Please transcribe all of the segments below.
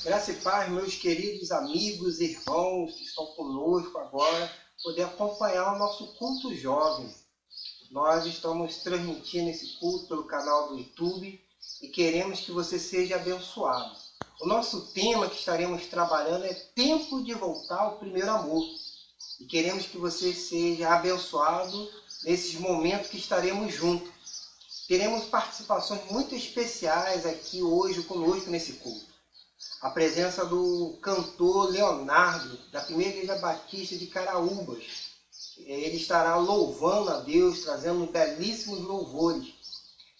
Graça e paz, meus queridos amigos e irmãos que estão conosco agora, poder acompanhar o nosso culto jovem. Nós estamos transmitindo esse culto pelo canal do YouTube e queremos que você seja abençoado. O nosso tema que estaremos trabalhando é tempo de voltar ao primeiro amor. E queremos que você seja abençoado nesses momentos que estaremos juntos. Teremos participações muito especiais aqui hoje conosco nesse culto. A presença do cantor Leonardo, da Primeira Igreja Batista de Caraúbas. Ele estará louvando a Deus, trazendo belíssimos louvores.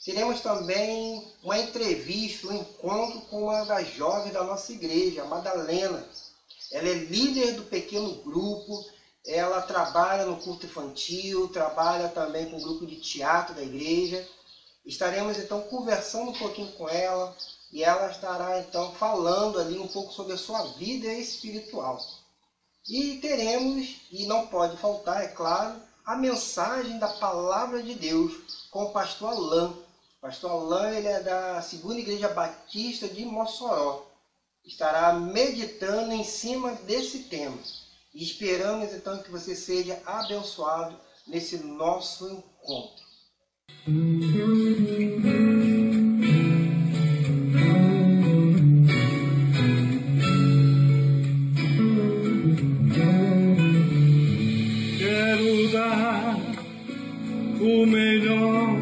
Teremos também uma entrevista, um encontro com uma das jovens da nossa igreja, a Madalena. Ela é líder do pequeno grupo, ela trabalha no culto infantil, trabalha também com o grupo de teatro da igreja. Estaremos então conversando um pouquinho com ela e ela estará então falando ali um pouco sobre a sua vida espiritual. E teremos, e não pode faltar, é claro, a mensagem da Palavra de Deus com o pastor Alain. O pastor Alain, ele é da Segunda Igreja Batista de Mossoró. Estará meditando em cima desse tema. E esperamos então que você seja abençoado nesse nosso encontro. Quero dar o melhor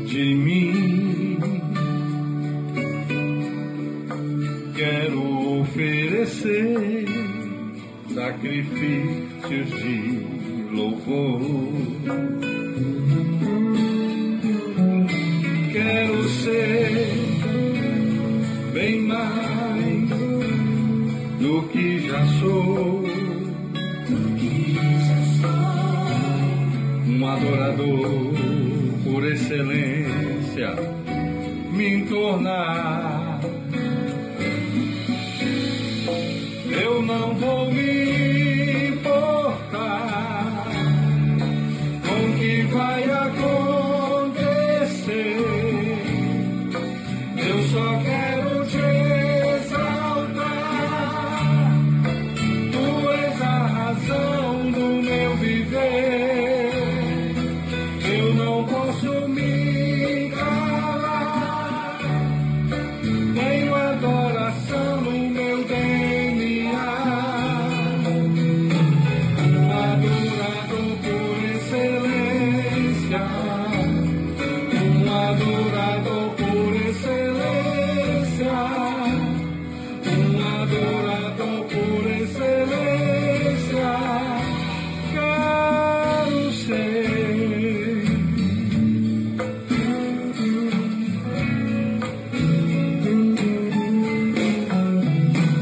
de mim. Quero oferecer sacrifícios de louvor. Quero ser bem mais do que já sou. Um adorador por excelência me tornar. Eu não vou me importar com o que vai acontecer. Eu só quero te exaltar. Tu és a razão do meu viver. Eu não posso me calar. Tenho adoração no meu DNA. Adorador por excelência. Adorador por excelência. Adorador por excelência. Quero ser.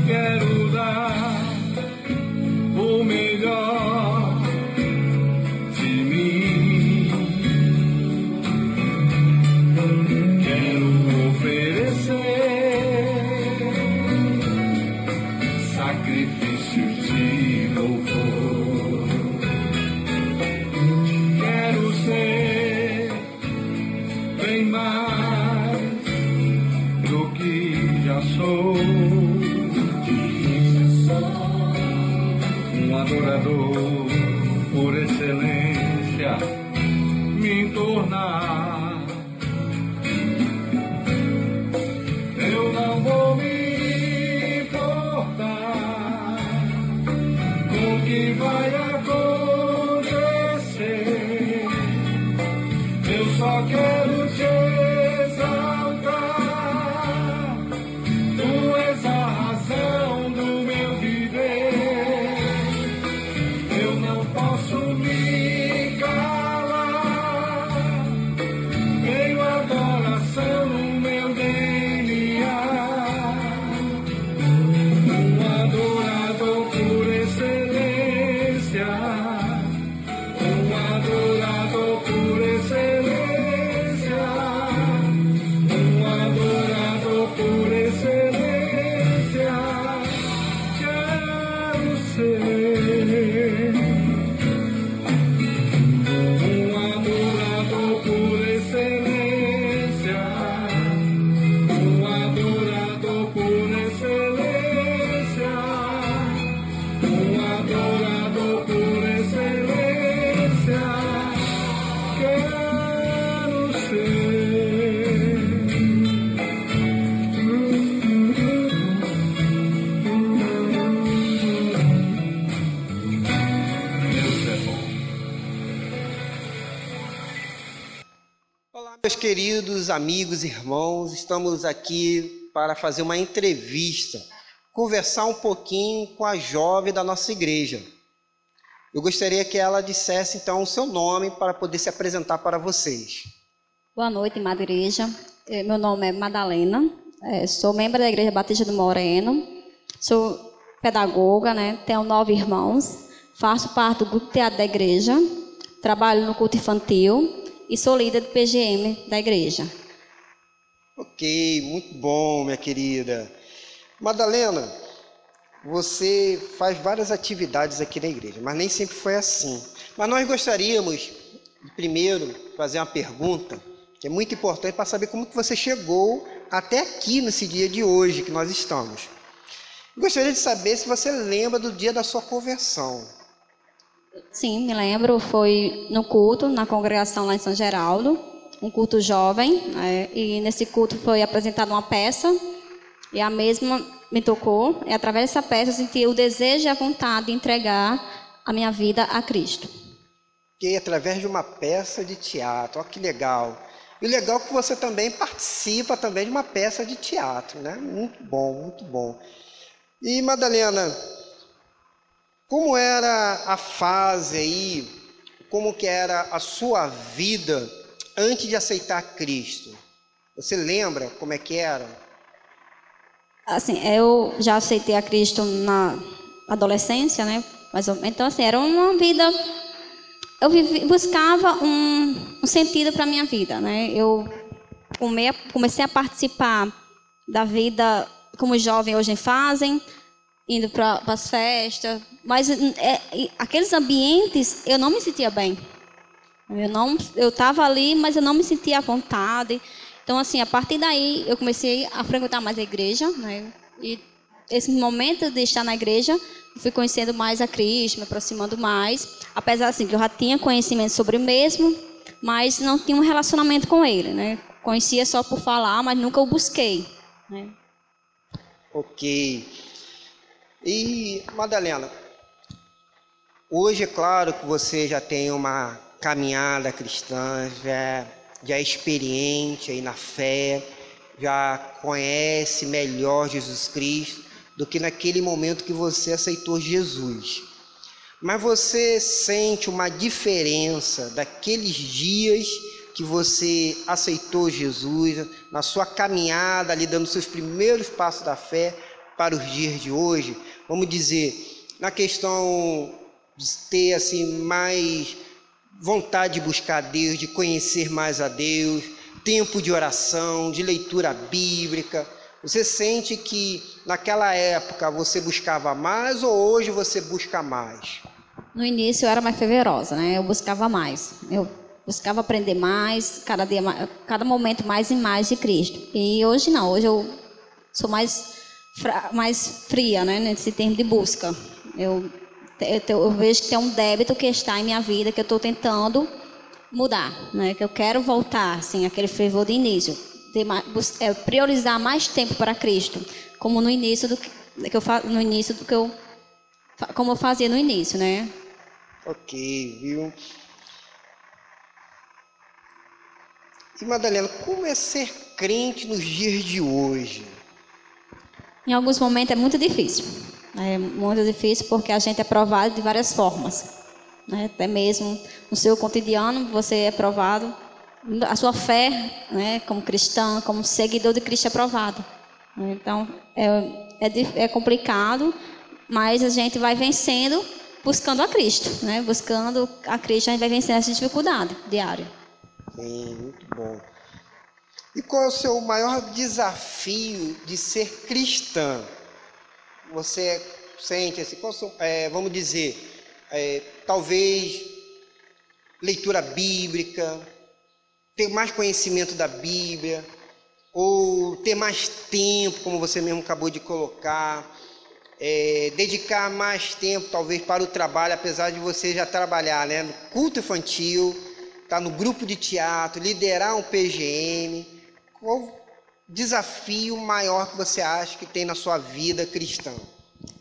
Quero dar o melhor de mim. Quero oferecer sacrifícios de louvor. Quero ser bem mais do que já sou. Um adorador por excelência me tornar. Eu não vou me importar com o que vai acontecer. Eu só quero te exaltar. Tu és a razão do meu viver. Eu não posso me calar. Tenho adoração no meu DNA. Um adorador por excelência. meus queridos amigos, irmãos, estamos aqui para fazer uma entrevista, conversar um pouquinho com a jovem da nossa igreja. Eu gostaria que ela dissesse então o seu nome para poder se apresentar para vocês. Boa noite, amada igreja. Meu nome é Madalena, sou membro da Igreja Batista do Moreno, sou pedagoga, né? Tenho 9 irmãos, faço parte do grupo teatro da igreja, trabalho no culto infantil e sou líder do PGM da igreja. Ok, muito bom, minha querida. Madalena, você faz várias atividades aqui na igreja, mas nem sempre foi assim. Mas nós gostaríamos, de primeiro, fazer uma pergunta, que é muito importante para saber como que você chegou até aqui nesse dia de hoje que nós estamos. Gostaria de saber se você lembra do dia da sua conversão. Sim, me lembro, foi no culto, na congregação lá em São Geraldo, um culto jovem, e nesse culto foi apresentada uma peça, e a mesma me tocou, e através dessa peça eu senti o desejo e a vontade de entregar a minha vida a Cristo. E através de uma peça de teatro, olha que legal. E o legal é que você também participa também de uma peça de teatro, né? Muito bom, muito bom. E Madalena, como era a fase aí, como que era a sua vida antes de aceitar Cristo? Você lembra como é que era? Assim, eu já aceitei a Cristo na adolescência, né? Então, assim, era uma vida... Eu buscava um sentido para a minha vida, né? Eu comecei a participar da vida como os jovens hoje fazem, indo para as festas, mas aqueles ambientes eu não me sentia bem. Eu estava ali, mas eu não me sentia à vontade. Então, assim, a partir daí eu comecei a frequentar mais a igreja, né? E esse momento de estar na igreja, eu fui conhecendo mais a Cristo, me aproximando mais, apesar assim que eu já tinha conhecimento sobre o mesmo, mas não tinha um relacionamento com ele, né? Conhecia só por falar, mas nunca o busquei, né? Ok. E, Madalena, hoje é claro que você já tem uma caminhada cristã, já é experiente aí na fé, já conhece melhor Jesus Cristo do que naquele momento que você aceitou Jesus. Mas você sente uma diferença daqueles dias que você aceitou Jesus, na sua caminhada ali, dando seus primeiros passos da fé, para os dias de hoje? Vamos dizer, na questão de ter assim mais vontade de buscar Deus, de conhecer mais a Deus, tempo de oração, de leitura bíblica. Você sente que naquela época você buscava mais ou hoje você busca mais? No início eu era mais fervorosa, né? Eu buscava mais. Eu buscava aprender mais, cada momento mais e mais de Cristo. E hoje não, hoje eu sou mais fria, né? Nesse termo de busca. Eu vejo que tem um débito que está em minha vida que eu estou tentando mudar, né? Que eu quero voltar, assim, aquele fervor de início, priorizar mais tempo para Cristo, como no início como eu fazia no início, né? Ok, viu? E Madalena, como é ser crente nos dias de hoje? Em alguns momentos é muito difícil. É muito difícil porque a gente é provado de várias formas, né? Até mesmo no seu cotidiano você é provado. A sua fé, né, como cristã, como seguidor de Cristo é provado. Então é complicado, mas a gente vai vencendo buscando a Cristo, né? Buscando a Cristo a gente vai vencendo essa dificuldade diária. Sim, muito bom. E qual é o seu maior desafio de ser cristã? Você sente assim, vamos dizer, talvez leitura bíblica, ter mais conhecimento da Bíblia, ou ter mais tempo, como você mesmo acabou de colocar, dedicar mais tempo talvez para o trabalho, apesar de você já trabalhar, né, no culto infantil, estar no grupo de teatro, liderar um PGM. Qual o desafio maior que você acha que tem na sua vida cristã?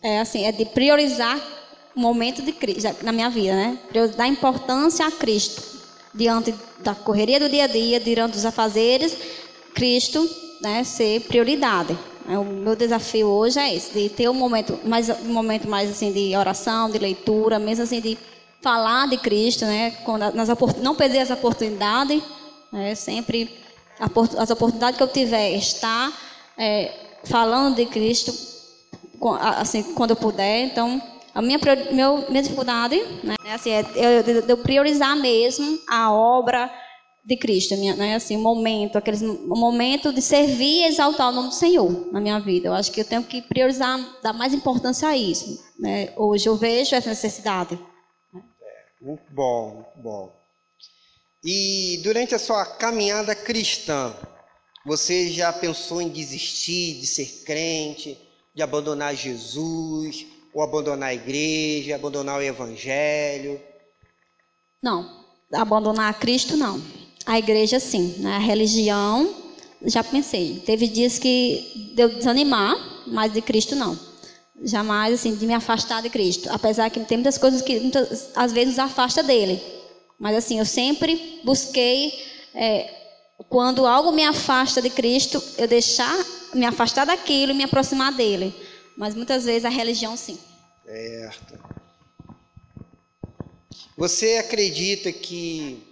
É de priorizar o momento de Cristo na minha vida, né? Dar importância a Cristo, diante da correria do dia a dia, diante dos afazeres, Cristo, né, ser prioridade. O meu desafio hoje é esse, de ter um momento mais assim de oração, de leitura, mesmo assim de falar de Cristo, né, não perder essa oportunidade, né, sempre as oportunidades que eu tiver, estar falando de Cristo, assim, quando eu puder. Então, a minha dificuldade, né, assim, eu priorizar mesmo a obra de Cristo, né, assim, um momento de servir e exaltar o nome do Senhor na minha vida. Eu acho que eu tenho que priorizar, dar mais importância a isso, né? Hoje eu vejo essa necessidade. Muito bom, muito bom. E durante a sua caminhada cristã, você já pensou em desistir de ser crente, de abandonar Jesus, ou abandonar a igreja, abandonar o evangelho? Não, abandonar Cristo não. A igreja sim, né? A religião, já pensei. Teve dias que deu desanimar, mas de Cristo não. Jamais assim de me afastar de Cristo. Apesar que tem muitas coisas que às vezes nos afasta dele. Mas assim, eu sempre busquei, quando algo me afasta de Cristo, eu me afastar daquilo e me aproximar dele. Mas muitas vezes a religião sim. Certo. Você acredita que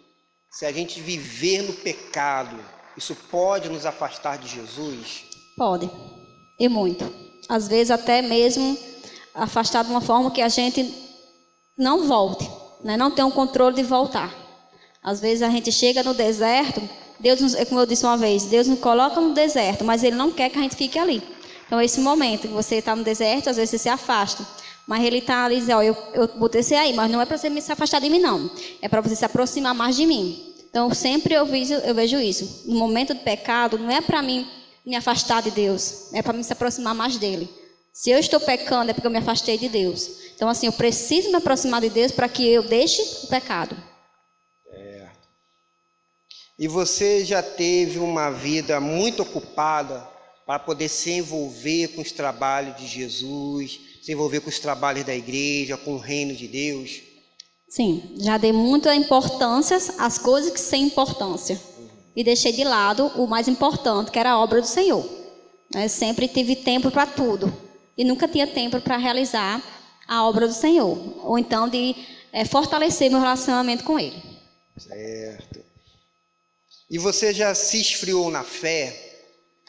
se a gente viver no pecado, isso pode nos afastar de Jesus? Pode, e muito. Às vezes até mesmo afastar de uma forma que a gente não volte, né? Não tem um controle de voltar. Às vezes a gente chega no deserto, como eu disse uma vez, Deus nos coloca no deserto, mas Ele não quer que a gente fique ali. Então esse momento que você está no deserto, às vezes você se afasta. Mas Ele está ali e diz, eu vou descer aí, mas não é para você se afastar de mim não. É para você se aproximar mais de mim. Então sempre eu vejo isso. No momento do pecado, não é para mim me afastar de Deus, é para mim se aproximar mais dele. Se eu estou pecando, é porque eu me afastei de Deus. Então assim, eu preciso me aproximar de Deus para que eu deixe o pecado. E você já teve uma vida muito ocupada para poder se envolver com os trabalhos de Jesus, se envolver com os trabalhos da igreja, com o reino de Deus? Sim, já dei muita importância às coisas que sem importância. E deixei de lado o mais importante, que era a obra do Senhor. Eu sempre tive tempo para tudo. E nunca tinha tempo para realizar a obra do Senhor. Ou então de fortalecer meu relacionamento com Ele. Certo. E você já se esfriou na fé?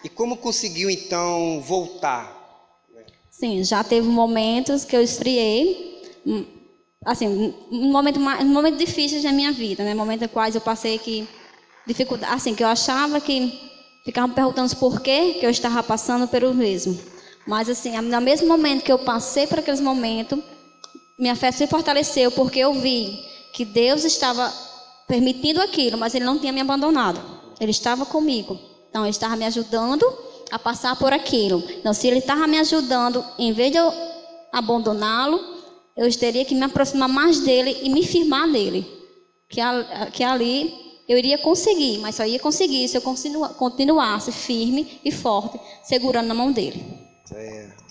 E como conseguiu então voltar? Sim, já teve momentos que eu esfriei. Assim, momentos difíceis da minha vida, né? Momentos em quais eu passei dificuldade, assim, que eu achava que ficavam perguntando por que eu estava passando pelo mesmo. Mas assim, no mesmo momento que eu passei por aqueles momentos, minha fé se fortaleceu, porque eu vi que Deus estava permitindo aquilo, mas Ele não tinha me abandonado. Ele estava comigo. Então, Ele estava me ajudando a passar por aquilo. Então, se Ele estava me ajudando, em vez de eu abandoná-lo, eu teria que me aproximar mais dele e me firmar nele. Que ali eu iria conseguir, mas só ia conseguir se eu continuasse firme e forte, segurando na mão dele. Certo.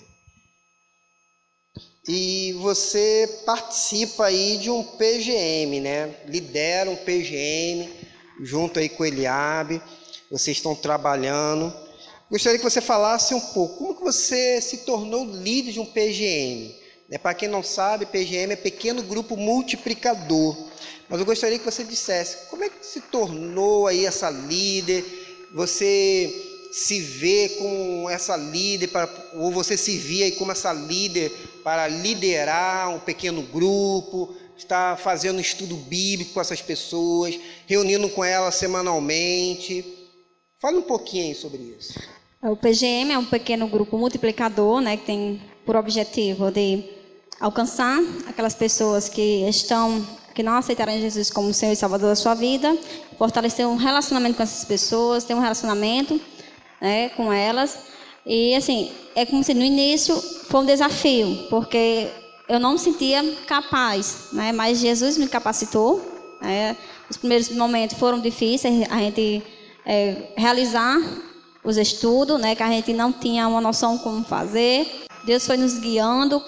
E você participa aí de um PGM, né? Lidera um PGM junto aí com o Eliabe. Vocês estão trabalhando. Gostaria que você falasse um pouco como que você se tornou líder de um PGM. Para quem não sabe, PGM é Pequeno Grupo Multiplicador. Mas eu gostaria que você dissesse como é que se tornou aí essa líder. Você se vê como essa líder, ou você se via aí como essa líder para liderar um pequeno grupo, estar fazendo estudo bíblico com essas pessoas, reunindo com elas semanalmente. Fale um pouquinho aí sobre isso. O PGM é um pequeno grupo multiplicador, né, que tem por objetivo de alcançar aquelas pessoas que não aceitaram Jesus como Senhor e Salvador da sua vida, fortalecer um relacionamento com essas pessoas, ter um relacionamento, né, com elas. E assim, é como se no início foi um desafio, porque eu não me sentia capaz, né, mas Jesus me capacitou. Né. Os primeiros momentos foram difíceis, a gente realizar os estudos, né, que a gente não tinha uma noção como fazer. Deus foi nos guiando,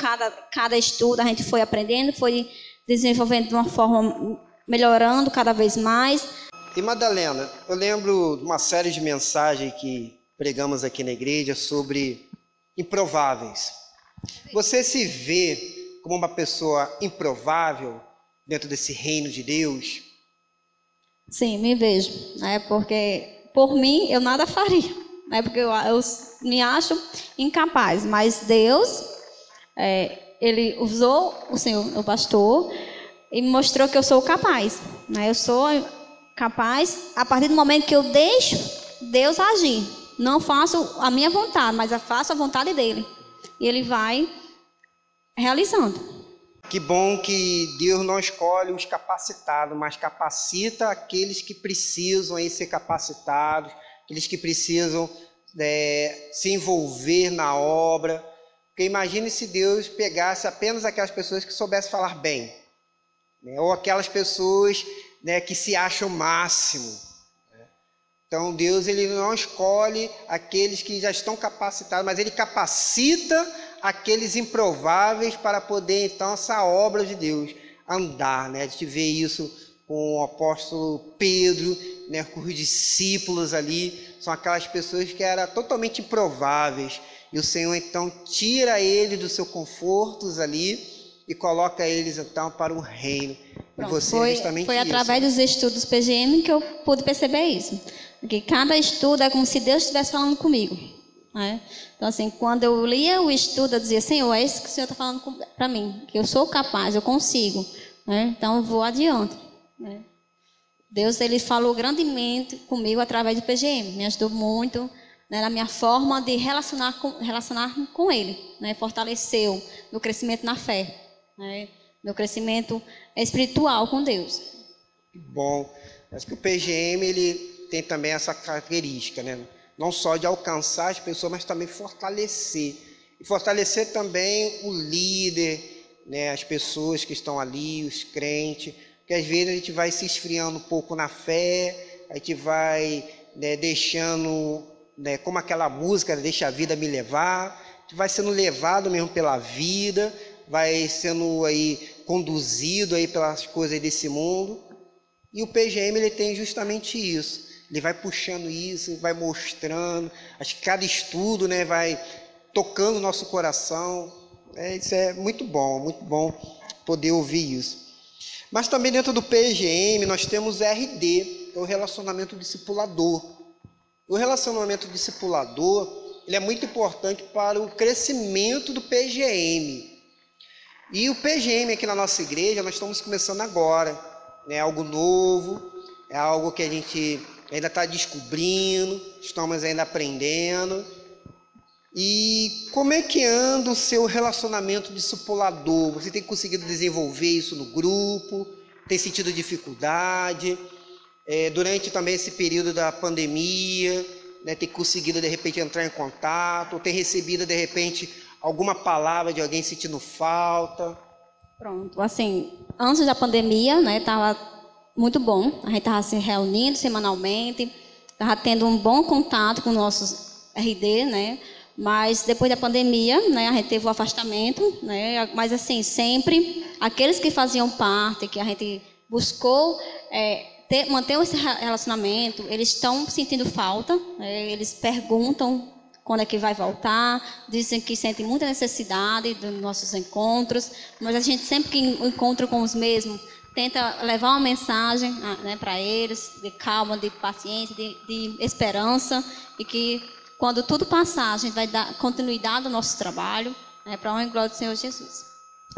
cada estudo a gente foi aprendendo, foi desenvolvendo de uma forma melhorando cada vez mais. E Madalena, eu lembro de uma série de mensagens que pregamos aqui na igreja sobre improváveis. Você se vê como uma pessoa improvável dentro desse reino de Deus? Sim, me vejo, né? Porque por mim eu nada faria, né? Porque eu me acho incapaz, mas Deus, Ele usou o Senhor, o pastor, e me mostrou que eu sou capaz, né? Eu sou capaz a partir do momento que eu deixo Deus agir. Não faço a minha vontade, mas eu faço a vontade dele. E Ele vai realizando. Que bom que Deus não escolhe os capacitados, mas capacita aqueles que precisam aí ser capacitados, aqueles que precisam se envolver na obra. Porque imagine se Deus pegasse apenas aquelas pessoas que soubessem falar bem, né? Ou aquelas pessoas, né, que se acham o máximo. Então Deus, ele não escolhe aqueles que já estão capacitados, mas Ele capacita aqueles improváveis para poder então essa obra de Deus andar, né? A gente vê isso com o apóstolo Pedro, né, com os discípulos ali, são aquelas pessoas que eram totalmente improváveis, e o Senhor então tira eles dos seus confortos ali e coloca eles então para o reino. Pronto, e você é justamente foi isso. Através dos estudos PGM que eu pude perceber isso. Porque cada estudo é como se Deus estivesse falando comigo, né? Então, assim, quando eu lia o estudo, eu dizia: Senhor, é isso que o Senhor está falando para mim, que eu sou capaz, eu consigo, né? Então eu vou adiante, né? Deus, Ele falou grandemente comigo através do PGM, me ajudou muito, né, na minha forma de relacionar com Ele, né? Fortaleceu meu crescimento na fé, né? Meu crescimento espiritual com Deus. Bom, acho que o PGM, ele tem também essa característica, né? Não só de alcançar as pessoas, mas também fortalecer. E fortalecer também o líder, né? As pessoas que estão ali, os crentes, porque às vezes a gente vai se esfriando um pouco na fé, a gente vai, né, deixando, né, como aquela música, Deixa a Vida Me Levar, a gente vai sendo levado mesmo pela vida, vai sendo aí conduzido aí pelas coisas desse mundo. E o PGM, ele tem justamente isso. Ele vai puxando isso, vai mostrando. Acho que cada estudo, né, vai tocando o nosso coração. Isso é muito bom poder ouvir isso. Mas também dentro do PGM nós temos RD, que é o relacionamento discipulador. O relacionamento discipulador, ele é muito importante para o crescimento do PGM. E o PGM aqui na nossa igreja, nós estamos começando agora. É algo novo, é algo que a gente ainda está descobrindo, estamos ainda aprendendo. E como é que anda o seu relacionamento discipulador? Você tem conseguido desenvolver isso no grupo? Tem sentido dificuldade? Durante também esse período da pandemia, né, tem conseguido de repente entrar em contato? Ou tem recebido de repente alguma palavra de alguém sentindo falta? Pronto, assim, antes da pandemia, né, estava muito bom. A gente estava se reunindo semanalmente, estava tendo um bom contato com nossos RD, né? Mas depois da pandemia, né, a gente teve o afastamento, né? Mas assim, sempre aqueles que faziam parte, que a gente buscou manter esse relacionamento, eles estão sentindo falta, né? Eles perguntam quando é que vai voltar, dizem que sentem muita necessidade dos nossos encontros, mas a gente sempre que encontra com os mesmos, tenta levar uma mensagem, né, para eles, de calma, de paciência, de esperança, e que quando tudo passar, a gente vai dar continuidade ao nosso trabalho, né, para a honra e glória do Senhor Jesus.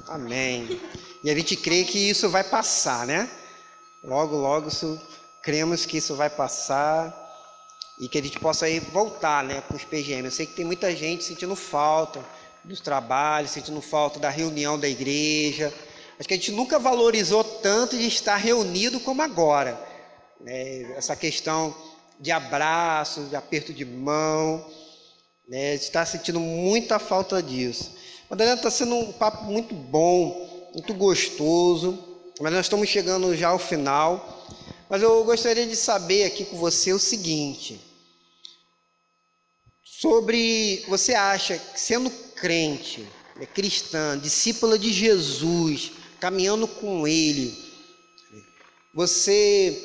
Amém. E a gente crê que isso vai passar, né? Logo, logo, cremos que isso vai passar. E que a gente possa aí voltar, né, com os PGM. Eu sei que tem muita gente sentindo falta dos trabalhos, sentindo falta da reunião da igreja. Acho que a gente nunca valorizou tanto de estar reunido como agora, né? Essa questão de abraço, de aperto de mão, né? A gente está sentindo muita falta disso. Madalena, está sendo um papo muito bom, muito gostoso, mas nós estamos chegando já ao final. Mas eu gostaria de saber aqui com você o seguinte: você acha que sendo crente, cristã, discípula de Jesus, caminhando com Ele, Você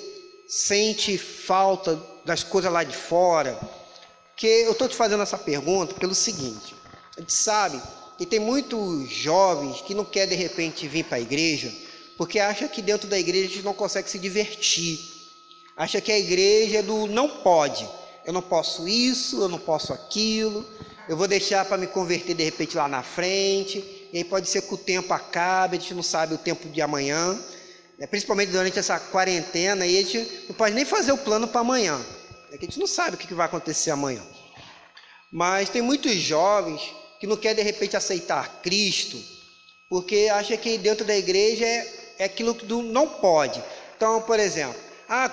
sente falta das coisas lá de fora? Porque eu estou te fazendo essa pergunta pelo seguinte: a gente sabe que tem muitos jovens que não querem de repente vir para a igreja porque acha que dentro da igreja a gente não consegue se divertir, acha que a igreja é do não pode, eu não posso isso, eu não posso aquilo, eu vou deixar para me converter de repente lá na frente, e aí pode ser que o tempo acabe, a gente não sabe o tempo de amanhã, né? Principalmente durante essa quarentena, e a gente não pode nem fazer o plano para amanhã, né? Que a gente não sabe o que vai acontecer amanhã. Mas tem muitos jovens que não querem de repente aceitar Cristo, porque acha que dentro da igreja é aquilo que não pode. Então, por exemplo,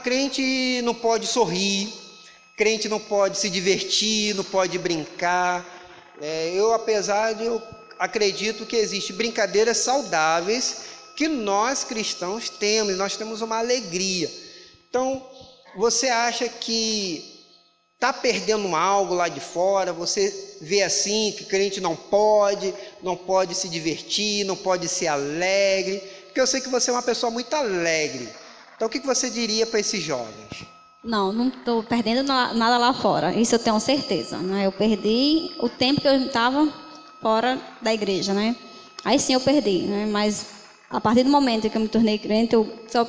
crente não pode sorrir, crente não pode se divertir, não pode brincar. Eu acredito que existem brincadeiras saudáveis que nós cristãos temos, nós temos uma alegria. Então, você acha que está perdendo algo lá de fora? Você vê assim que crente não pode se divertir, não pode ser alegre? Porque eu sei que você é uma pessoa muito alegre. Então, o que você diria para esses jovens? Não estou perdendo nada lá fora, isso eu tenho certeza, né? Eu perdi o tempo que eu estava fora da igreja, né? Aí sim eu perdi, né? Mas a partir do momento que eu me tornei crente, eu só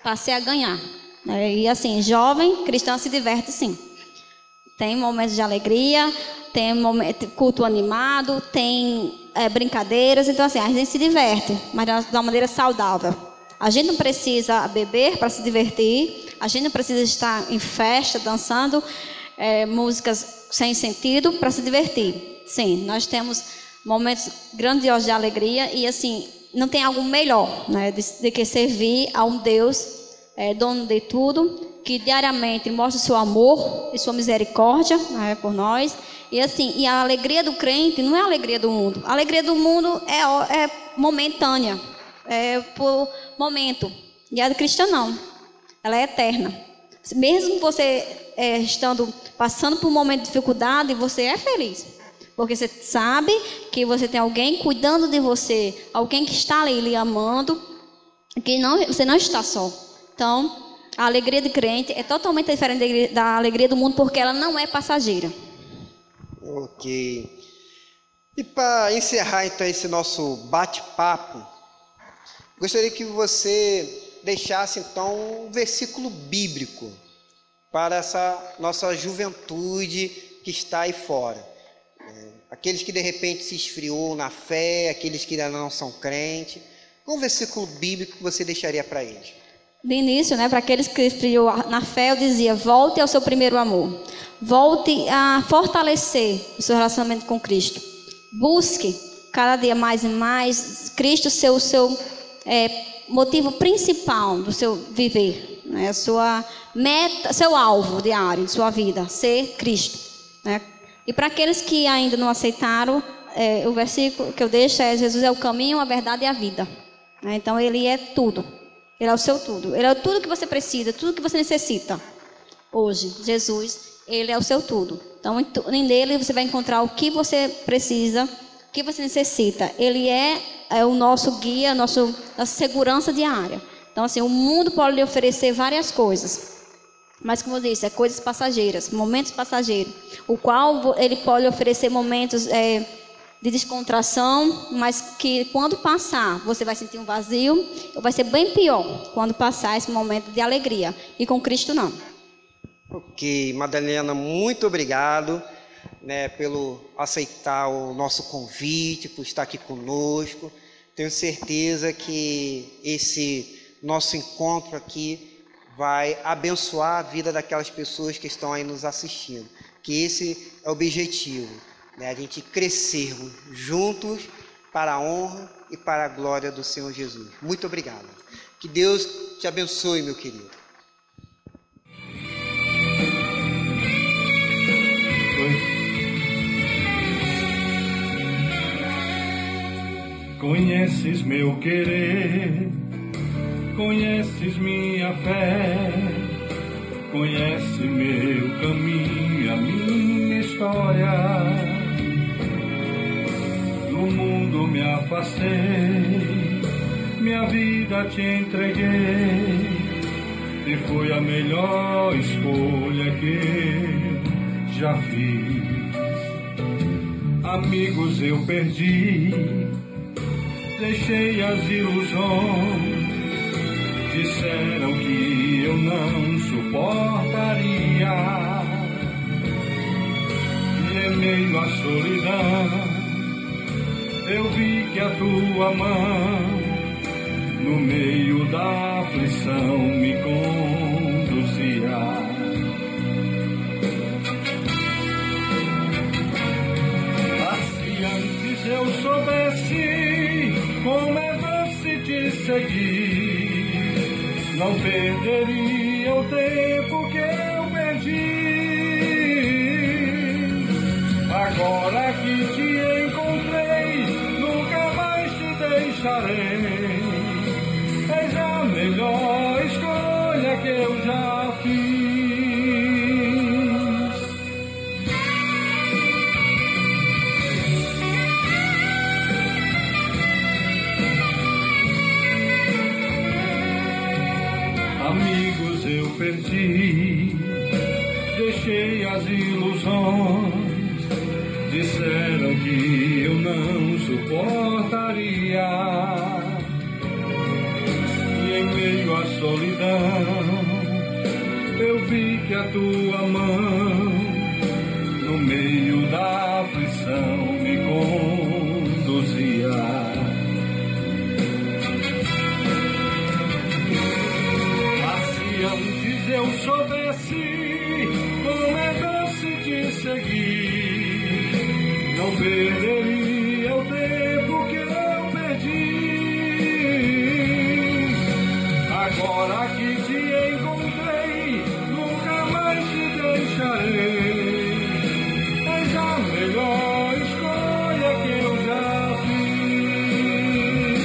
passei a ganhar, né? E assim, jovem cristão se diverte sim. Tem momentos de alegria, tem culto animado, tem brincadeiras, então assim, a gente se diverte, mas de uma maneira saudável. A gente não precisa beber para se divertir, a gente não precisa estar em festa, dançando músicas sem sentido para se divertir. Sim, nós temos momentos grandiosos de alegria e assim, não tem algo melhor, né, de que servir a um Deus dono de tudo, que diariamente mostra o seu amor e sua misericórdia, né, por nós. E assim, e a alegria do crente não é a alegria do mundo. A alegria do mundo é momentânea, é por momento. E a do cristão não, ela é eterna. Mesmo você passando por um momento de dificuldade, você é feliz. Porque você sabe que você tem alguém cuidando de você, alguém que está ali lhe amando, que você não está só. Então, a alegria de crente é totalmente diferente da alegria do mundo, porque ela não é passageira. Ok. E para encerrar então esse nosso bate-papo, gostaria que você deixasse então um versículo bíblico para essa nossa juventude que está aí fora. Aqueles que de repente se esfriou na fé, aqueles que ainda não são crentes. Qual versículo bíblico que você deixaria para eles? De início, né, para aqueles que esfriou na fé, eu dizia: volte ao seu primeiro amor. Volte a fortalecer o seu relacionamento com Cristo. Busque cada dia mais e mais Cristo ser o seu motivo principal do seu viver, né? Sua meta, seu alvo diário de sua vida, ser Cristo, né? E para aqueles que ainda não aceitaram, o versículo que eu deixo é: Jesus é o caminho, a verdade e a vida, né? Então Ele é tudo, Ele é o seu tudo, Ele é tudo que você precisa, tudo que você necessita. Hoje, Jesus, Ele é o seu tudo. Então nele você vai encontrar o que você precisa, o que você necessita. Ele é o nosso guia, nossa segurança diária. Então assim, o mundo pode lhe oferecer várias coisas, mas como eu disse, coisas passageiras, momentos passageiros, o qual ele pode oferecer momentos de descontração, mas que quando passar, você vai sentir um vazio, ou vai ser bem pior quando passar esse momento de alegria. E com Cristo não. Ok, Madalena, muito obrigado, né, pelo aceitar o nosso convite, por estar aqui conosco. Tenho certeza que esse nosso encontro aqui vai abençoar a vida daquelas pessoas que estão aí nos assistindo. Que esse é o objetivo, né? A gente crescermos juntos para a honra e para a glória do Senhor Jesus. Muito obrigado. Que Deus te abençoe, meu querido. Conheces meu querer, conheces minha fé, conhece meu caminho, a minha história. Do mundo me afastei, minha vida te entreguei, e foi a melhor escolha que já fiz. Amigos eu perdi, deixei as ilusões, disseram que eu não suportaria, e em meio à solidão eu vi que a tua mão no meio da aflição me conduzia. Mas se antes eu soubesse como é doce te seguir, não perderia o tempo que eu perdi. Agora que te encontrei, nunca mais te deixarei. És a melhor escolha que eu já fiz. Amigos eu perdi, deixei as ilusões, disseram que eu não suportaria, e em meio à solidão eu vi que a tua mão no meio da aflição me conduzia. Antes eu soubesse como é doce te seguir, não perderia o tempo que eu perdi. Agora que te encontrei, nunca mais te deixarei. És a melhor escolha que eu já fiz.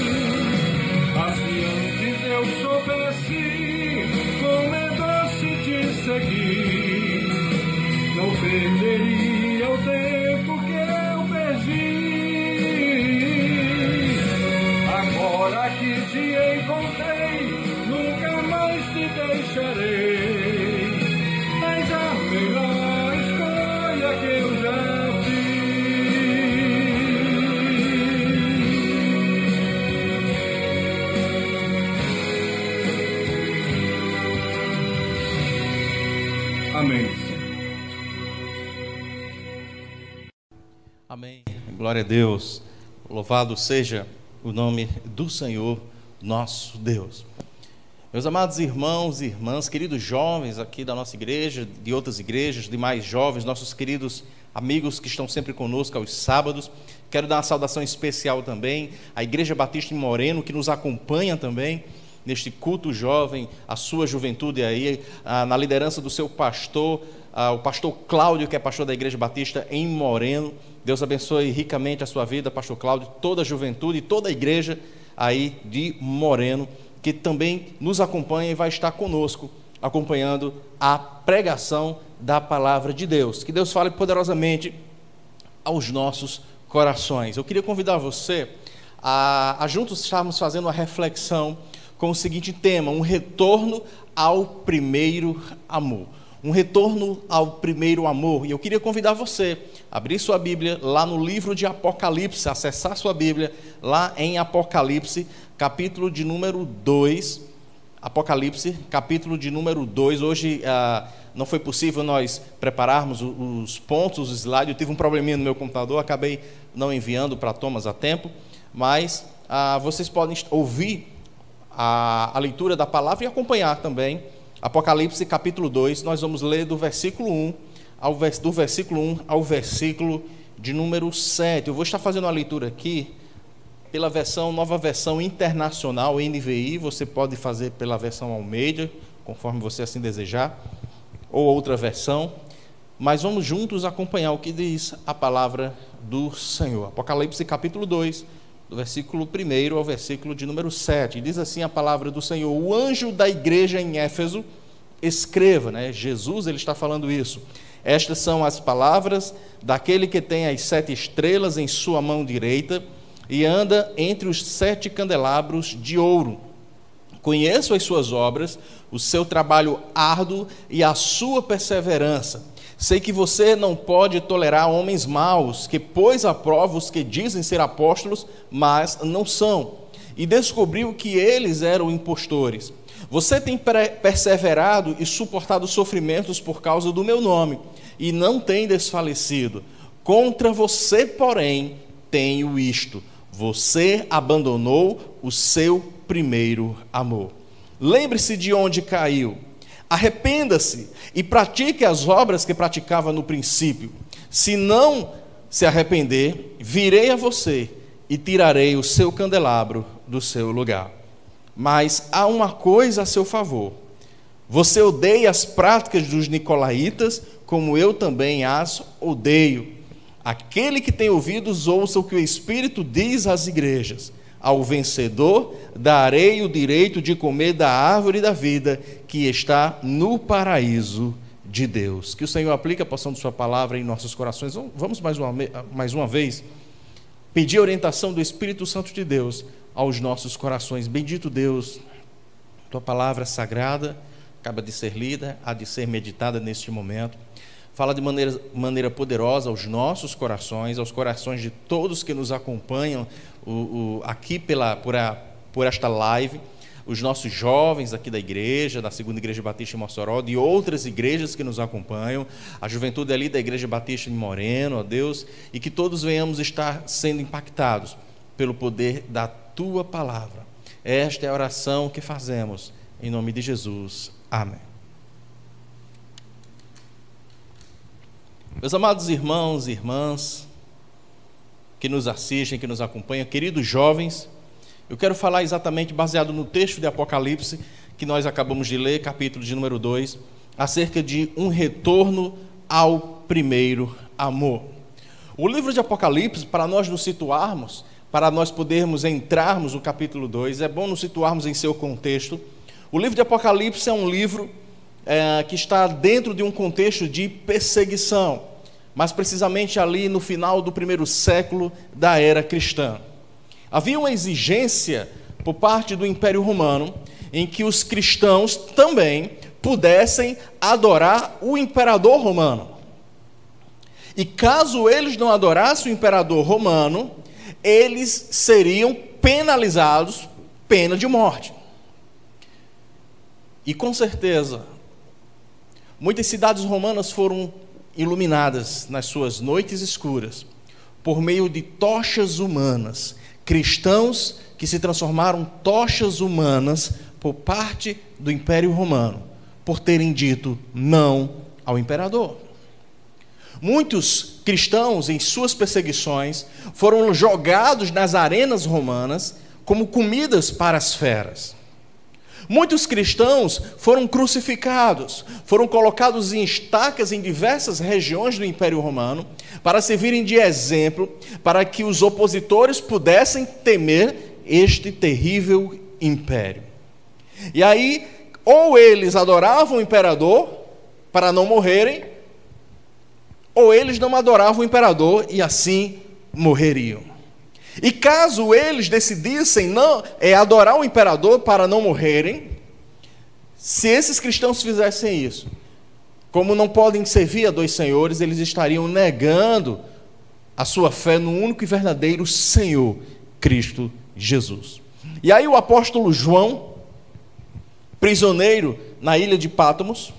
Assim antes eu soubesse como é doce te seguir, não perderia o tempo que eu perdi. Agora que te encontrei, nunca mais te deixarei. És a melhor escolha que eu já Amém. Amém. Glória a Deus. Louvado seja o nome do Senhor, nosso Deus. Meus amados irmãos e irmãs, queridos jovens aqui da nossa igreja, de outras igrejas, demais jovens, nossos queridos amigos que estão sempre conosco aos sábados, quero dar uma saudação especial também à Igreja Batista em Moreno, que nos acompanha também neste culto jovem, a sua juventude aí, na liderança do seu pastor, o pastor Cláudio, que é pastor da Igreja Batista em Moreno. Deus abençoe ricamente a sua vida, pastor Cláudio, toda a juventude e toda a igreja aí de Moreno, que também nos acompanha e vai estar conosco, acompanhando a pregação da palavra de Deus. Que Deus fale poderosamente aos nossos corações. Eu queria convidar você a juntos estarmos fazendo uma reflexão com o seguinte tema: um retorno ao primeiro amor. Um retorno ao primeiro amor. E eu queria convidar você a abrir sua Bíblia lá no livro de Apocalipse, acessar sua Bíblia lá em Apocalipse, capítulo de número 2. Apocalipse, capítulo de número 2. Hoje não foi possível nós prepararmos os pontos, os slides. Eu tive um probleminha no meu computador, acabei não enviando para Thomas a tempo, mas vocês podem ouvir a leitura da palavra e acompanhar também. Apocalipse capítulo 2, nós vamos ler do versículo 1 ao versículo de número 7. Eu vou estar fazendo uma leitura aqui pela nova versão internacional, NVI. Você pode fazer pela versão Almeida, conforme você assim desejar, ou outra versão, mas vamos juntos acompanhar o que diz a palavra do Senhor. Apocalipse capítulo 2, do versículo 1 ao versículo de número 7, diz assim a palavra do Senhor: o anjo da igreja em Éfeso escreva, Jesus ele está falando isso, estas são as palavras daquele que tem as 7 estrelas em sua mão direita e anda entre os 7 candelabros de ouro. Conheço as suas obras, o seu trabalho árduo e a sua perseverança. Sei que você não pode tolerar homens maus, que pôs à prova os que dizem ser apóstolos, mas não são, e descobriu que eles eram impostores. Você tem perseverado e suportado sofrimentos por causa do meu nome, e não tem desfalecido. Contra você, porém, tenho isto: você abandonou o seu primeiro amor. Lembre-se de onde caiu. Arrependa-se e pratique as obras que praticava no princípio. Se não se arrepender, virei a você e tirarei o seu candelabro do seu lugar. Mas há uma coisa a seu favor. Você odeia as práticas dos nicolaítas, como eu também as odeio. Aquele que tem ouvidos, ouça o que o Espírito diz às igrejas. Ao vencedor darei o direito de comer da árvore da vida que está no paraíso de Deus. Que o Senhor aplique a porção de sua palavra em nossos corações. Vamos mais uma vez pedir a orientação do Espírito Santo de Deus aos nossos corações. Bendito Deus, tua palavra sagrada acaba de ser lida, há de ser meditada neste momento. Fala de maneira poderosa aos nossos corações, aos corações de todos que nos acompanham aqui por esta live, os nossos jovens aqui da igreja, da Segunda Igreja Batista em Mossoró, de outras igrejas que nos acompanham, a juventude ali da Igreja Batista em Moreno, ó Deus, e que todos venhamos estar sendo impactados pelo poder da tua palavra. Esta é a oração que fazemos, em nome de Jesus. Amém. Meus amados irmãos e irmãs que nos assistem, que nos acompanham, queridos jovens, eu quero falar exatamente baseado no texto de Apocalipse que nós acabamos de ler, capítulo de número 2, acerca de um retorno ao primeiro amor. O livro de Apocalipse, para nós nos situarmos, para nós podermos entrarmos no capítulo 2, é bom nos situarmos em seu contexto. O livro de Apocalipse é um livro que está dentro de um contexto de perseguição, mas precisamente ali no final do primeiro século da era cristã. Havia uma exigência por parte do Império Romano em que os cristãos também pudessem adorar o imperador romano. E caso eles não adorassem o imperador romano, eles seriam penalizados, pena de morte. E com certeza, muitas cidades romanas foram iluminadas nas suas noites escuras por meio de tochas humanas, cristãos que se transformaram tochas humanas por parte do Império Romano, por terem dito não ao imperador. Muitos cristãos, em suas perseguições, foram jogados nas arenas romanas como comidas para as feras. Muitos cristãos foram crucificados, foram colocados em estacas em diversas regiões do Império Romano, para servirem de exemplo, para que os opositores pudessem temer este terrível império. E aí, ou eles adoravam o imperador para não morrerem, ou eles não adoravam o imperador e assim morreriam. E caso eles decidissem não adorar o imperador para não morrerem, se esses cristãos fizessem isso, como não podem servir a dois senhores, eles estariam negando a sua fé no único e verdadeiro Senhor, Cristo Jesus. E aí o apóstolo João, prisioneiro na ilha de Pátimos,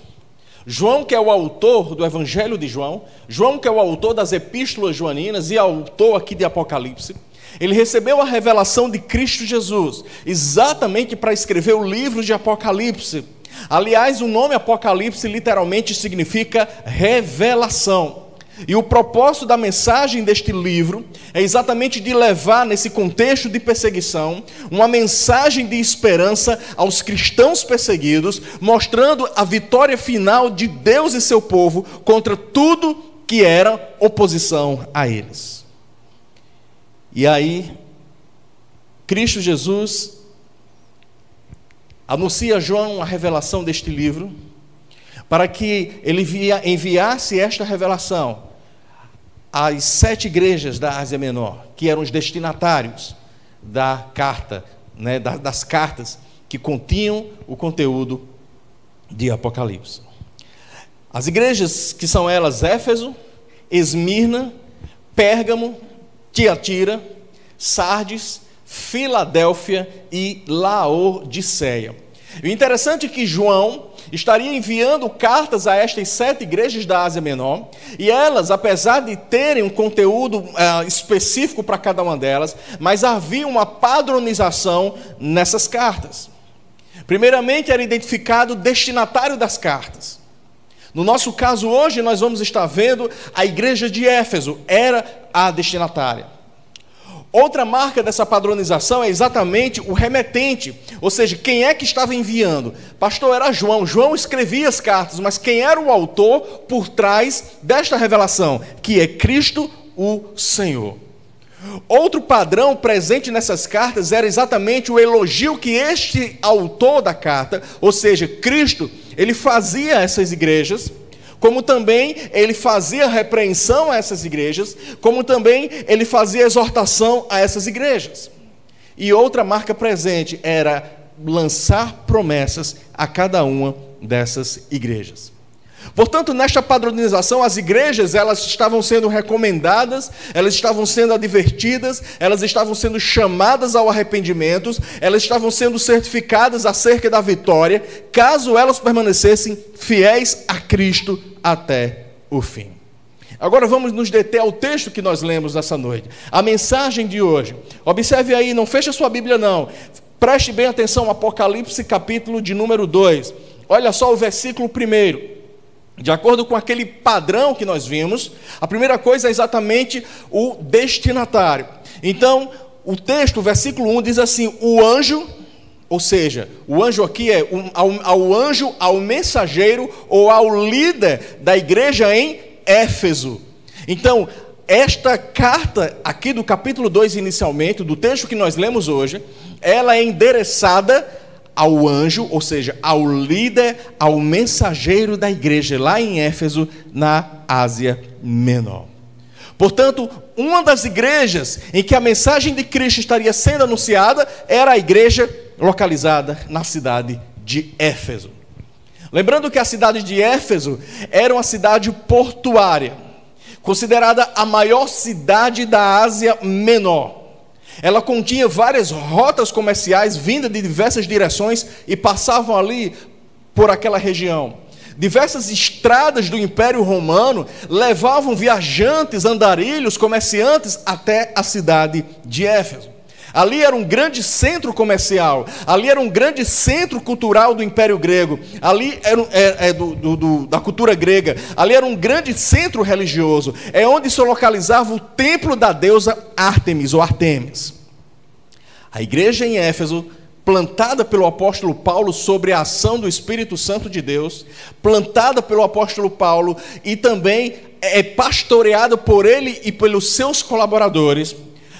João, que é o autor do Evangelho de João, João, que é o autor das epístolas joaninas e autor aqui de Apocalipse, ele recebeu a revelação de Cristo Jesus, exatamente para escrever o livro de Apocalipse. Aliás, o nome Apocalipse literalmente significa revelação. E o propósito da mensagem deste livro é exatamente de levar, nesse contexto de perseguição, uma mensagem de esperança aos cristãos perseguidos, mostrando a vitória final de Deus e seu povo contra tudo que era oposição a eles. E aí, Cristo Jesus anuncia a João a revelação deste livro, para que ele enviasse esta revelação às 7 igrejas da Ásia Menor, que eram os destinatários da carta, das cartas que continham o conteúdo de Apocalipse. As igrejas que são elas Éfeso, Esmirna, Pérgamo, Tiatira, Sardes, Filadélfia e Laodiceia. O interessante é que João estaria enviando cartas a estas 7 igrejas da Ásia Menor, e elas, apesar de terem um conteúdo específico para cada uma delas, mas havia uma padronização nessas cartas. Primeiramente, era identificado o destinatário das cartas. No nosso caso hoje, nós vamos estar vendo a igreja de Éfeso, era a destinatária. Outra marca dessa padronização é exatamente o remetente, ou seja, quem é que estava enviando? Pastor, era João. João escrevia as cartas, mas quem era o autor por trás desta revelação? Que é Cristo, o Senhor. Outro padrão presente nessas cartas era exatamente o elogio que este autor da carta, ou seja, Cristo, ele fazia a essas igrejas, como também ele fazia repreensão a essas igrejas, como também ele fazia exortação a essas igrejas. E outra marca presente era lançar promessas a cada uma dessas igrejas. Portanto, nesta padronização, as igrejas, elas estavam sendo recomendadas, elas estavam sendo advertidas, elas estavam sendo chamadas ao arrependimento, elas estavam sendo certificadas acerca da vitória, caso elas permanecessem fiéis a Cristo até o fim. Agora vamos nos deter ao texto que nós lemos nessa noite. A mensagem de hoje. Observe aí, não feche a sua Bíblia não. Preste bem atenção, Apocalipse capítulo de número 2. Olha só o versículo 1. De acordo com aquele padrão que nós vimos, a primeira coisa é exatamente o destinatário. Então, o texto, o versículo 1 diz assim: o anjo, ou seja, o anjo aqui é ao anjo, ao mensageiro ou ao líder da igreja em Éfeso. Então, esta carta aqui do capítulo 2 inicialmente, do texto que nós lemos hoje, ela é endereçada ao anjo, ou seja, ao líder, ao mensageiro da igreja lá em Éfeso, na Ásia Menor. Portanto, uma das igrejas em que a mensagem de Cristo estaria sendo anunciada era a igreja localizada na cidade de Éfeso. Lembrando que a cidade de Éfeso era uma cidade portuária, considerada a maior cidade da Ásia Menor. Ela continha várias rotas comerciais vindas de diversas direções e passavam ali por aquela região. Diversas estradas do Império Romano levavam viajantes, andarilhos, comerciantes até a cidade de Éfeso. Ali era um grande centro comercial, ali era um grande centro cultural do Império Grego, ali era da cultura grega, ali era um grande centro religioso, é onde se localizava o templo da deusa Ártemis ou Artemis. A igreja em Éfeso, plantada pelo apóstolo Paulo sobre a ação do Espírito Santo de Deus, plantada pelo apóstolo Paulo e também é pastoreada por ele e pelos seus colaboradores,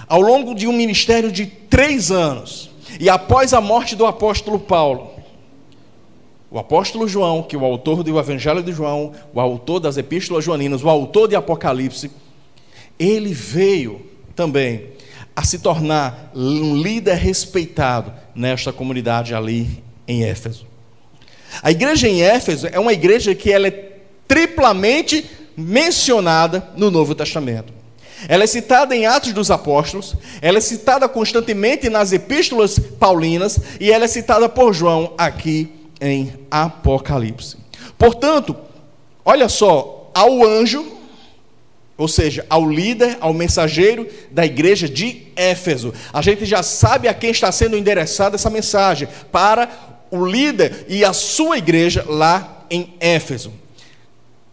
ao longo de um ministério de 3 anos, e após a morte do apóstolo Paulo, o apóstolo João, que é o autor do Evangelho de João, o autor das Epístolas Joaninas, o autor de Apocalipse, ele veio também a se tornar um líder respeitado nesta comunidade ali em Éfeso. A igreja em Éfeso é uma igreja que ela é triplamente mencionada no Novo Testamento. Ela é citada em Atos dos Apóstolos, ela é citada constantemente nas epístolas paulinas e ela é citada por João aqui em Apocalipse. Portanto, olha só, ao anjo, ou seja, ao líder, ao mensageiro da igreja de Éfeso, a gente já sabe a quem está sendo endereçada essa mensagem, para o líder e a sua igreja lá em Éfeso. O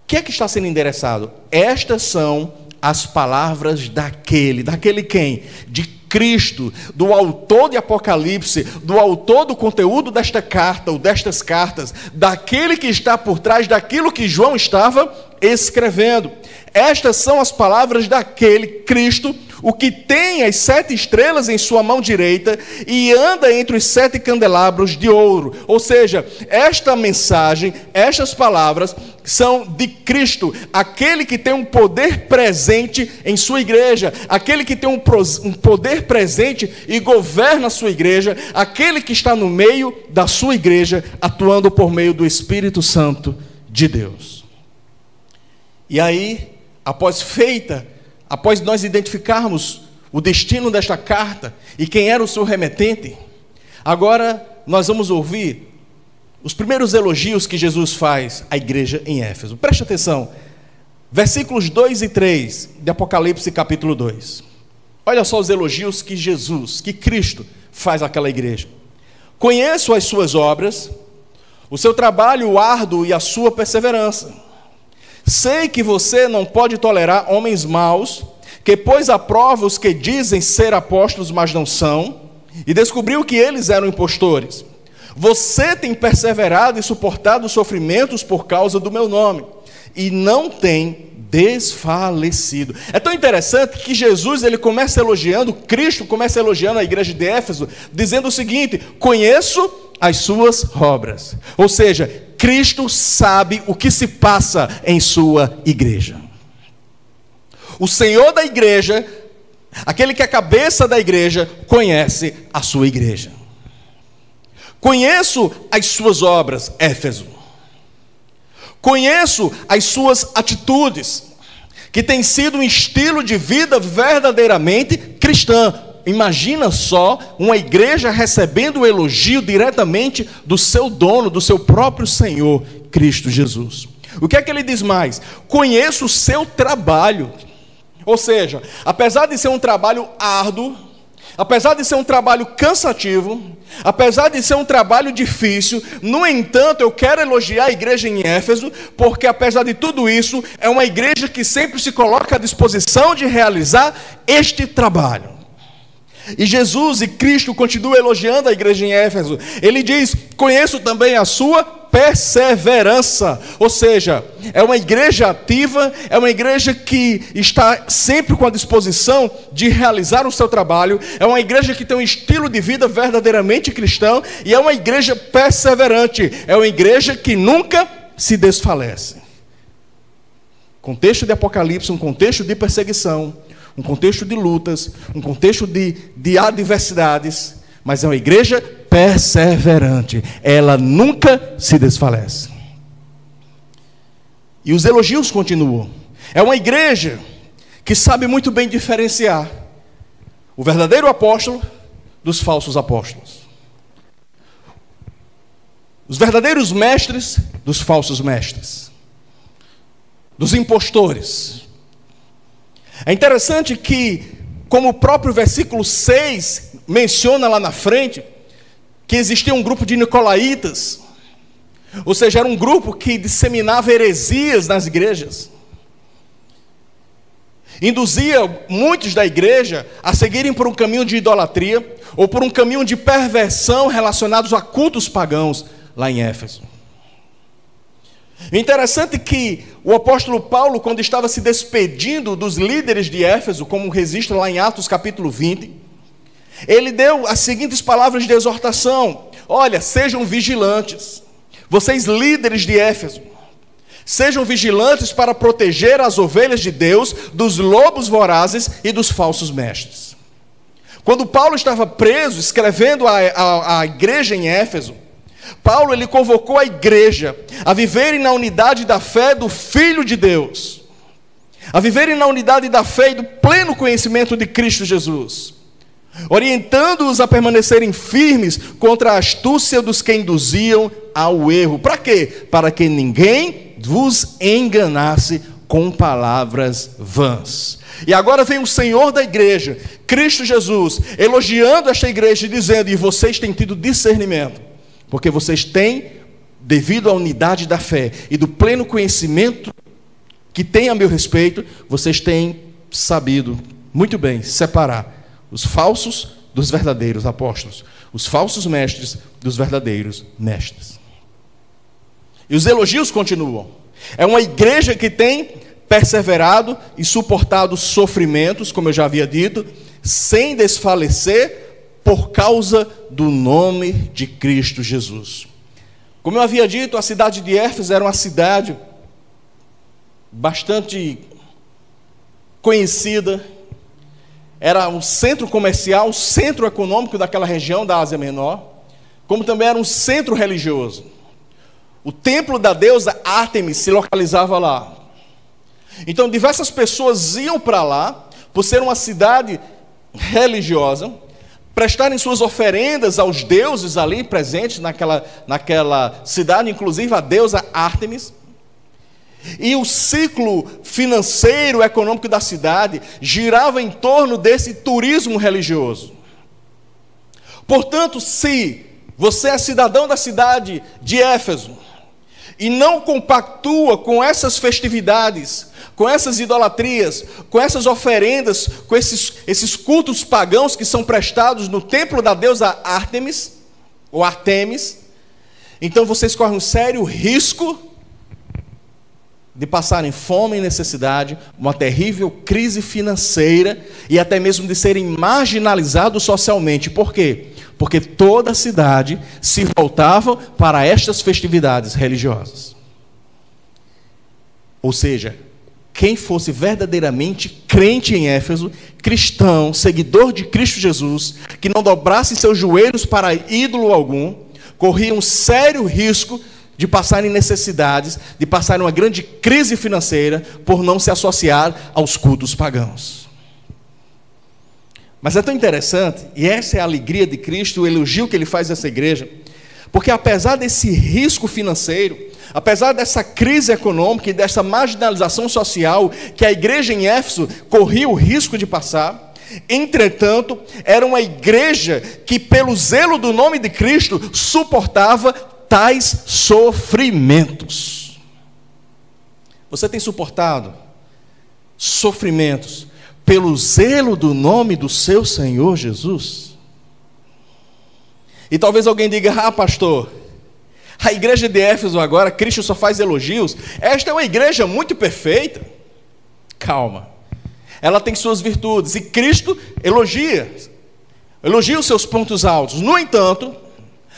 que é que está sendo endereçado? Estas são as palavras daquele quem? De Cristo, do autor de Apocalipse, do autor do conteúdo desta carta, ou destas cartas, daquele que está por trás daquilo que João estava escrevendo. Estas são as palavras daquele Cristo, o que tem as 7 estrelas em sua mão direita e anda entre os 7 candelabros de ouro. Ou seja, esta mensagem, estas palavras são de Cristo, aquele que tem um poder presente em sua igreja, aquele que tem um poder presente e governa a sua igreja, aquele que está no meio da sua igreja, atuando por meio do Espírito Santo de Deus. E aí, após nós identificarmos o destino desta carta e quem era o seu remetente, agora nós vamos ouvir os primeiros elogios que Jesus faz à igreja em Éfeso. Preste atenção, versículos 2 e 3 de Apocalipse capítulo 2. Olha só os elogios que Cristo faz àquela igreja. Conheço as suas obras, o seu trabalho árduo e a sua perseverança. Sei que você não pode tolerar homens maus, que pôs à prova os que dizem ser apóstolos, mas não são, e descobriu que eles eram impostores. Você tem perseverado e suportado os sofrimentos por causa do meu nome, e não tem desfalecido. É tão interessante que Jesus, ele começa elogiando, Cristo começa elogiando a igreja de Éfeso, dizendo o seguinte: conheço as suas obras. Ou seja, Cristo sabe o que se passa em sua igreja. O Senhor da igreja, aquele que é a cabeça da igreja, conhece a sua igreja. Conheço as suas obras, Éfeso. Conheço as suas atitudes, que tem sido um estilo de vida verdadeiramente cristã. Imagina só uma igreja recebendo o elogio diretamente do seu dono, do seu próprio Senhor, Cristo Jesus. O que é que ele diz mais? Conheço o seu trabalho. Ou seja, apesar de ser um trabalho árduo, apesar de ser um trabalho cansativo, apesar de ser um trabalho difícil, no entanto, eu quero elogiar a igreja em Éfeso, porque apesar de tudo isso, é uma igreja que sempre se coloca à disposição de realizar este trabalho. E Jesus e Cristo continuam elogiando a igreja em Éfeso. Ele diz: conheço também a sua perseverança. Ou seja, é uma igreja ativa, é uma igreja que está sempre com a disposição de realizar o seu trabalho, é uma igreja que tem um estilo de vida verdadeiramente cristão, e é uma igreja perseverante, é uma igreja que nunca se desfalece. Contexto de Apocalipse, um contexto de perseguição, um contexto de lutas, um contexto de adversidades, mas é uma igreja perseverante, ela nunca se desfalece. E os elogios continuam. É uma igreja que sabe muito bem diferenciar o verdadeiro apóstolo dos falsos apóstolos, os verdadeiros mestres dos falsos mestres, dos impostores. É interessante que, como o próprio versículo 6 menciona lá na frente, que existia um grupo de nicolaítas, ou seja, era um grupo que disseminava heresias nas igrejas, induzia muitos da igreja a seguirem por um caminho de idolatria, ou por um caminho de perversão relacionados a cultos pagãos, lá em Éfeso. Interessante que o apóstolo Paulo, quando estava se despedindo dos líderes de Éfeso, como registra lá em Atos capítulo 20, ele deu as seguintes palavras de exortação: olha, sejam vigilantes, vocês líderes de Éfeso, sejam vigilantes para proteger as ovelhas de Deus dos lobos vorazes e dos falsos mestres. Quando Paulo estava preso, escrevendo à igreja em Éfeso, Paulo, ele convocou a igreja a viverem na unidade da fé do Filho de Deus, a viverem na unidade da fé e do pleno conhecimento de Cristo Jesus, orientando-os a permanecerem firmes contra a astúcia dos que induziam ao erro. Para quê? Para que ninguém vos enganasse com palavras vãs. E agora vem o Senhor da igreja, Cristo Jesus, elogiando esta igreja e dizendo: e vocês têm tido discernimento, porque vocês têm, devido à unidade da fé e do pleno conhecimento que tem a meu respeito, vocês têm sabido muito bem separar os falsos dos verdadeiros apóstolos, os falsos mestres dos verdadeiros mestres. E os elogios continuam. É uma igreja que tem perseverado e suportado sofrimentos, como eu já havia dito, sem desfalecer, por causa do nome de Cristo Jesus. Como eu havia dito, a cidade de Éfeso era uma cidade bastante conhecida, era um centro comercial, centro econômico daquela região da Ásia Menor, como também era um centro religioso. O templo da deusa Ártemis se localizava lá. Então diversas pessoas iam para lá, por ser uma cidade religiosa, prestarem suas oferendas aos deuses ali presentes naquela cidade, inclusive a deusa Ártemis. E o ciclo financeiro, econômico da cidade girava em torno desse turismo religioso. Portanto, se você é cidadão da cidade de Éfeso e não compactua com essas festividades, com essas idolatrias, com essas oferendas, com esses cultos pagãos que são prestados no templo da deusa Ártemis, ou Artemis, então vocês correm um sério risco de passarem fome e necessidade, uma terrível crise financeira e até mesmo de serem marginalizados socialmente. Por quê? Porque toda a cidade se voltava para estas festividades religiosas. Ou seja, quem fosse verdadeiramente crente em Éfeso, cristão, seguidor de Cristo Jesus, que não dobrasse seus joelhos para ídolo algum, corria um sério risco de passarem necessidades, de passarem uma grande crise financeira por não se associar aos cultos pagãos. Mas é tão interessante, e essa é a alegria de Cristo, o elogio que ele faz a essa igreja, porque apesar desse risco financeiro, apesar dessa crise econômica e dessa marginalização social que a igreja em Éfeso corria o risco de passar, entretanto, era uma igreja que pelo zelo do nome de Cristo suportava tais sofrimentos. Você tem suportado sofrimentos pelo zelo do nome do seu Senhor Jesus? E talvez alguém diga: pastor, a igreja de Éfeso agora, Cristo só faz elogios, esta é uma igreja muito perfeita. Calma, ela tem suas virtudes, e Cristo elogia os seus pontos altos. No entanto,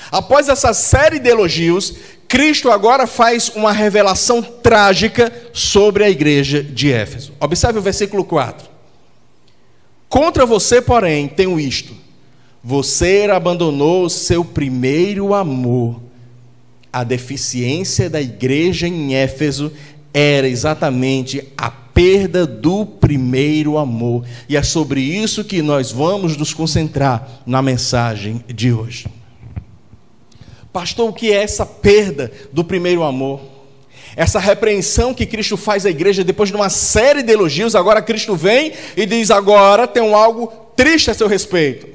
após essa série de elogios, Cristo agora faz uma revelação trágica sobre a igreja de Éfeso. Observe o versículo 4. Contra você, porém, tenho isto: você abandonou o seu primeiro amor. A deficiência da igreja em Éfeso era exatamente a perda do primeiro amor. E é sobre isso que nós vamos nos concentrar na mensagem de hoje. Pastor, o que é essa perda do primeiro amor? Essa repreensão que Cristo faz à igreja depois de uma série de elogios, agora Cristo vem e diz: agora tem algo triste a seu respeito.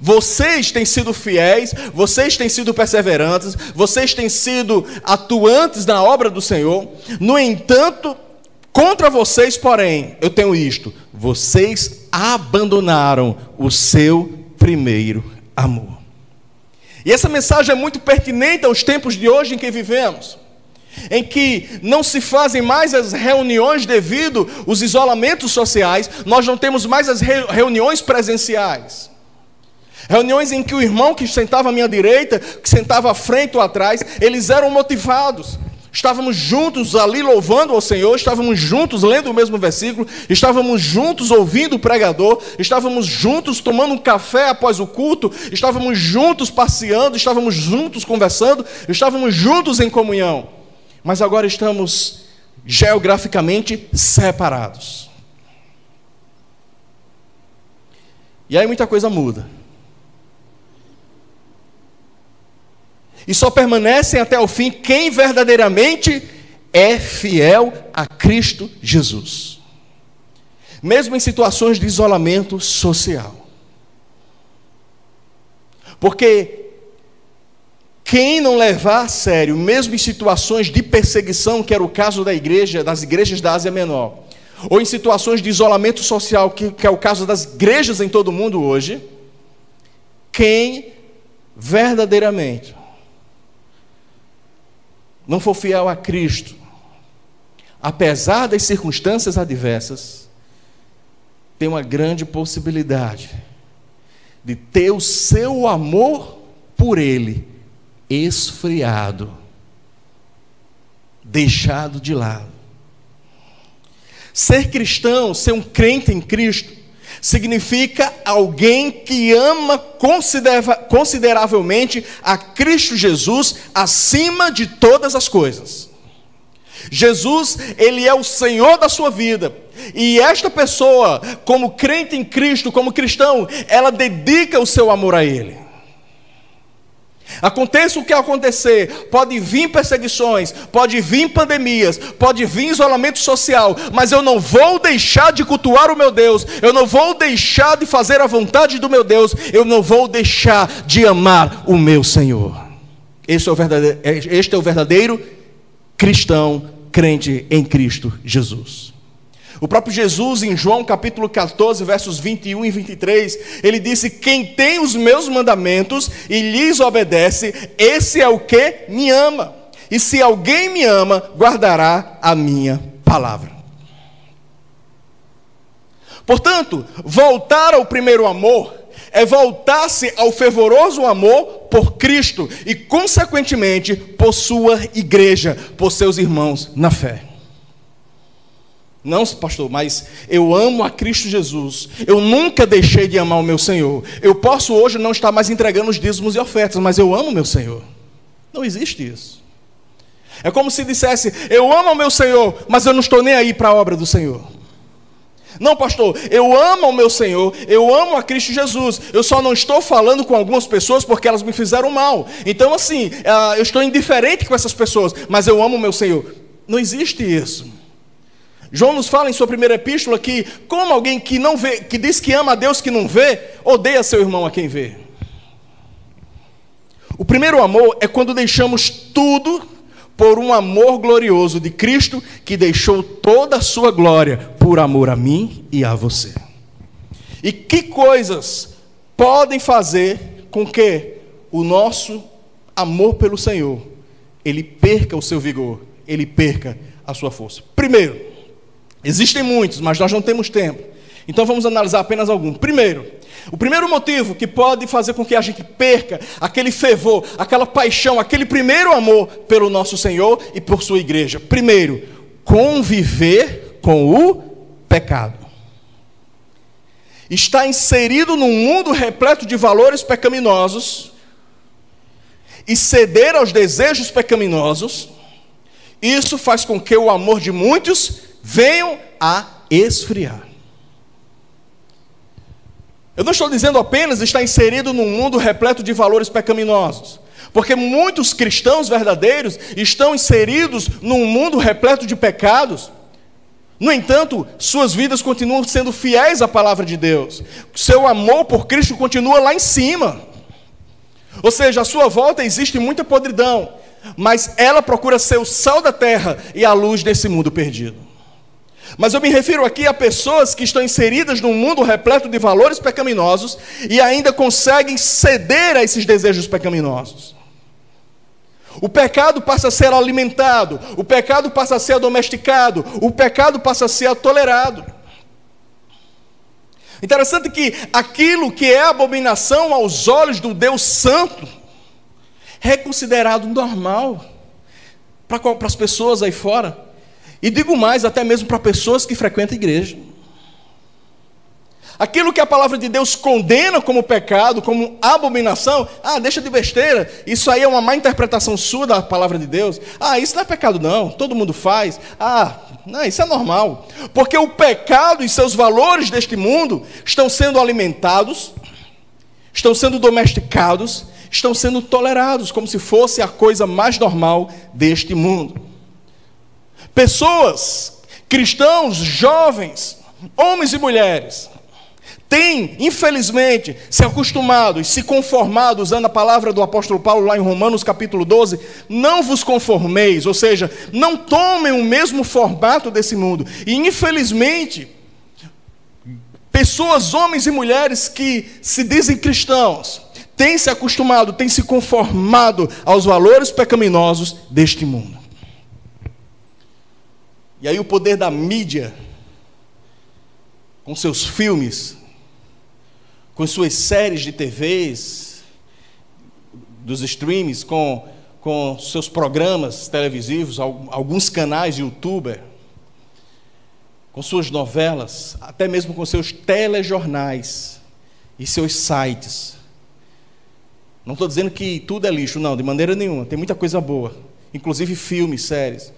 Vocês têm sido fiéis, vocês têm sido perseverantes, vocês têm sido atuantes na obra do Senhor. No entanto, contra vocês, porém, eu tenho isto: vocês abandonaram o seu primeiro amor. E essa mensagem é muito pertinente aos tempos de hoje em que vivemos, em que não se fazem mais as reuniões devido aos isolamentos sociais. Nós não temos mais as reuniões presenciais. Reuniões em que o irmão que sentava à minha direita, que sentava à frente ou atrás, eles eram motivados. Estávamos juntos ali louvando ao Senhor, estávamos juntos lendo o mesmo versículo, estávamos juntos ouvindo o pregador, estávamos juntos tomando um café após o culto, estávamos juntos passeando, estávamos juntos conversando, estávamos juntos em comunhão. Mas agora estamos geograficamente separados. E aí muita coisa muda. E só permanecem até o fim quem verdadeiramente é fiel a Cristo Jesus, mesmo em situações de isolamento social. Porque quem não levar a sério, mesmo em situações de perseguição, que era o caso da igreja, das igrejas da Ásia Menor, ou em situações de isolamento social, que é o caso das igrejas em todo o mundo hoje, quem verdadeiramente não for fiel a Cristo, apesar das circunstâncias adversas, tem uma grande possibilidade de ter o seu amor por Ele esfriado, deixado de lado. Ser cristão, ser um crente em Cristo, significa alguém que ama consideravelmente a Cristo Jesus acima de todas as coisas. Jesus, Ele é o Senhor da sua vida. E esta pessoa, como crente em Cristo, como cristão, ela dedica o seu amor a Ele. Aconteça o que acontecer, pode vir perseguições, pode vir pandemias, pode vir isolamento social, mas eu não vou deixar de cultuar o meu Deus, eu não vou deixar de fazer a vontade do meu Deus, eu não vou deixar de amar o meu Senhor. Este é o verdadeiro cristão, crente em Cristo Jesus. O próprio Jesus, em João capítulo 14, versos 21 e 23, ele disse: quem tem os meus mandamentos e lhes obedece, esse é o que me ama. E se alguém me ama, guardará a minha palavra. Portanto, voltar ao primeiro amor é voltar-se ao fervoroso amor por Cristo e, consequentemente, por sua igreja, por seus irmãos na fé. Não, pastor, mas eu amo a Cristo Jesus. Eu nunca deixei de amar o meu Senhor. Eu posso hoje não estar mais entregando os dízimos e ofertas, mas eu amo o meu Senhor. Não existe isso. É como se dissesse: eu amo o meu Senhor, mas eu não estou nem aí para a obra do Senhor. Não, pastor, eu amo o meu Senhor, eu amo a Cristo Jesus. Eu só não estou falando com algumas pessoas porque elas me fizeram mal. Então, assim, eu estou indiferente com essas pessoas, mas eu amo o meu Senhor. Não existe isso. João nos fala em sua primeira epístola que, como alguém que não vê, que diz que ama a Deus que não vê, odeia seu irmão a quem vê. O primeiro amor é quando deixamos tudo por um amor glorioso de Cristo, que deixou toda a sua glória por amor a mim e a você. E que coisas podem fazer com que o nosso amor pelo Senhor, ele perca o seu vigor, ele perca a sua força? Primeiro, existem muitos, mas nós não temos tempo. Então vamos analisar apenas alguns. Primeiro, o primeiro motivo que pode fazer com que a gente perca aquele fervor, aquela paixão, aquele primeiro amor pelo nosso Senhor e por sua igreja. Primeiro, conviver com o pecado. Está inserido num mundo repleto de valores pecaminosos e ceder aos desejos pecaminosos, isso faz com que o amor de muitos venham a esfriar. Eu não estou dizendo apenas estar inserido num mundo repleto de valores pecaminosos, porque muitos cristãos verdadeiros estão inseridos num mundo repleto de pecados. No entanto, suas vidas continuam sendo fiéis à palavra de Deus. Seu amor por Cristo continua lá em cima. Ou seja, à sua volta existe muita podridão, mas ela procura ser o sal da terra e a luz desse mundo perdido. Mas eu me refiro aqui a pessoas que estão inseridas num mundo repleto de valores pecaminosos e ainda conseguem ceder a esses desejos pecaminosos. O pecado passa a ser alimentado, o pecado passa a ser domesticado, o pecado passa a ser tolerado. Interessante que aquilo que é abominação aos olhos do Deus Santo é considerado normal para as pessoas aí fora. E digo mais, até mesmo para pessoas que frequentam a igreja. Aquilo que a palavra de Deus condena como pecado, como abominação, deixa de besteira, isso aí é uma má interpretação sua da palavra de Deus. Isso não é pecado não, todo mundo faz. Não, isso é normal. Porque o pecado e seus valores deste mundo estão sendo alimentados, estão sendo domesticados, estão sendo tolerados, como se fosse a coisa mais normal deste mundo. Pessoas, cristãos, jovens, homens e mulheres, têm, infelizmente, se acostumado e se conformado, usando a palavra do apóstolo Paulo lá em Romanos capítulo 12, não vos conformeis, ou seja, não tomem o mesmo formato desse mundo. E infelizmente, pessoas, homens e mulheres que se dizem cristãos, têm se acostumado, têm se conformado aos valores pecaminosos deste mundo. E aí o poder da mídia, com seus filmes, com suas séries de TVs, dos streams, com seus programas televisivos, alguns canais de youtuber, com suas novelas, até mesmo com seus telejornais e seus sites. Não estou dizendo que tudo é lixo, não, de maneira nenhuma. Tem muita coisa boa, inclusive filmes, séries.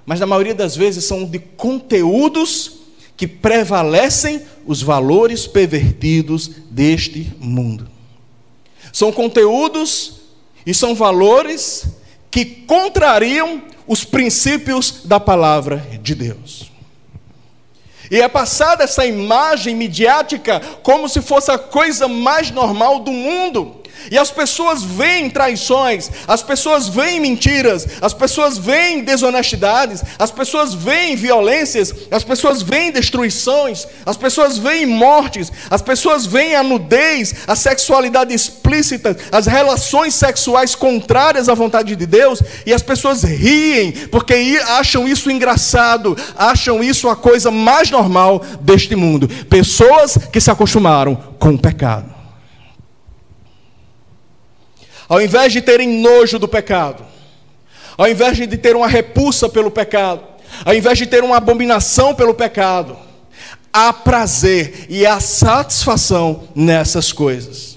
Mas na maioria das vezes são de conteúdos que prevalecem os valores pervertidos deste mundo. São conteúdos e são valores que contrariam os princípios da palavra de Deus. E é passada essa imagem midiática como se fosse a coisa mais normal do mundo. E as pessoas veem traições, as pessoas veem mentiras, as pessoas veem desonestidades, as pessoas veem violências, as pessoas veem destruições, as pessoas veem mortes, as pessoas veem a nudez, a sexualidade explícita, as relações sexuais contrárias à vontade de Deus, e as pessoas riem, porque acham isso engraçado, acham isso a coisa mais normal deste mundo. Pessoas que se acostumaram com o pecado. Ao invés de terem nojo do pecado, ao invés de ter uma repulsa pelo pecado, ao invés de ter uma abominação pelo pecado, há prazer e há satisfação nessas coisas.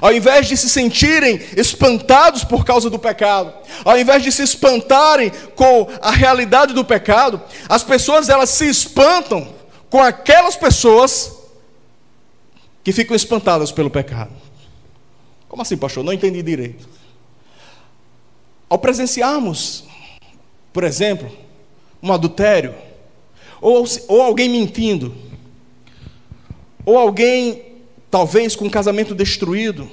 Ao invés de se sentirem espantados por causa do pecado, ao invés de se espantarem com a realidade do pecado, as pessoas elas se espantam com aquelas pessoas que ficam espantadas pelo pecado. Como assim, pastor? Não entendi direito. Ao presenciarmos, por exemplo, um adultério, ou alguém mentindo, ou alguém talvez com um casamento destruído,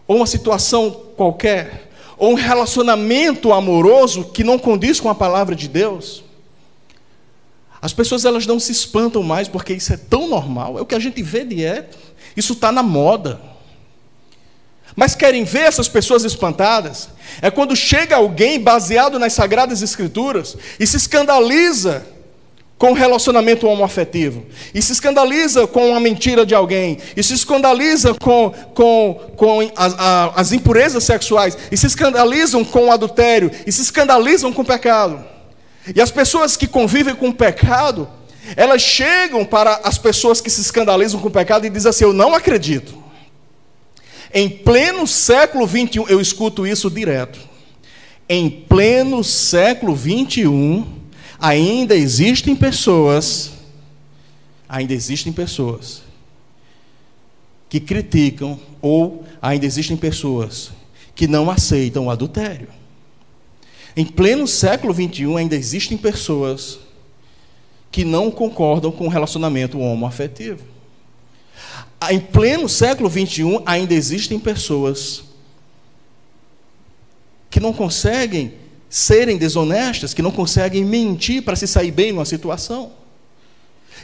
ou uma situação qualquer, ou um relacionamento amoroso que não condiz com a palavra de Deus, as pessoas elas não se espantam mais, porque isso é tão normal, é o que a gente vê direto, isso está na moda. Mas querem ver essas pessoas espantadas é quando chega alguém baseado nas Sagradas Escrituras e se escandaliza com o relacionamento homoafetivo, e se escandaliza com a mentira de alguém, e se escandaliza com as impurezas sexuais, e se escandalizam com o adultério, e se escandalizam com o pecado. E as pessoas que convivem com o pecado, elas chegam para as pessoas que se escandalizam com o pecado e dizem assim: eu não acredito. Em pleno século 21, eu escuto isso direto. Em pleno século 21, ainda existem pessoas que criticam, ou ainda existem pessoas que não aceitam o adultério. Em pleno século 21, ainda existem pessoas que não concordam com o relacionamento homoafetivo. Em pleno século 21, ainda existem pessoas que não conseguem serem desonestas, que não conseguem mentir para se sair bem numa situação.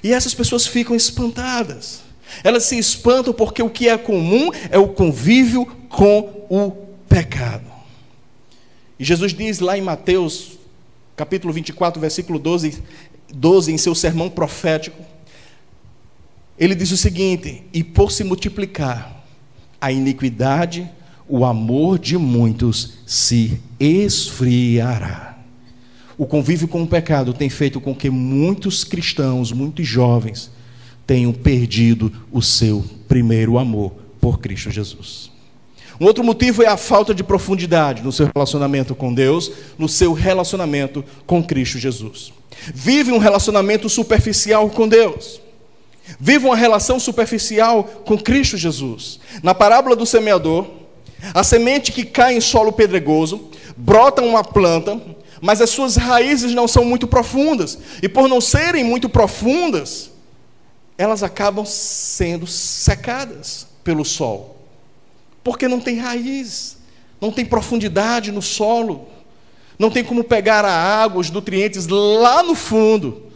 E essas pessoas ficam espantadas. Elas se espantam porque o que é comum é o convívio com o pecado. E Jesus diz lá em Mateus, capítulo 24, versículo 12, em seu sermão profético, ele diz o seguinte: e por se multiplicar a iniquidade, o amor de muitos se esfriará. O convívio com o pecado tem feito com que muitos cristãos, muitos jovens, tenham perdido o seu primeiro amor por Cristo Jesus. Um outro motivo é a falta de profundidade no seu relacionamento com Deus, no seu relacionamento com Cristo Jesus. Vive um relacionamento superficial com Deus. Vive uma relação superficial com Cristo Jesus. Na parábola do semeador, a semente que cai em solo pedregoso, brota uma planta, mas as suas raízes não são muito profundas. E por não serem muito profundas, elas acabam sendo secadas pelo sol. Porque não tem raiz, não tem profundidade no solo, não tem como pegar a água, os nutrientes lá no fundo.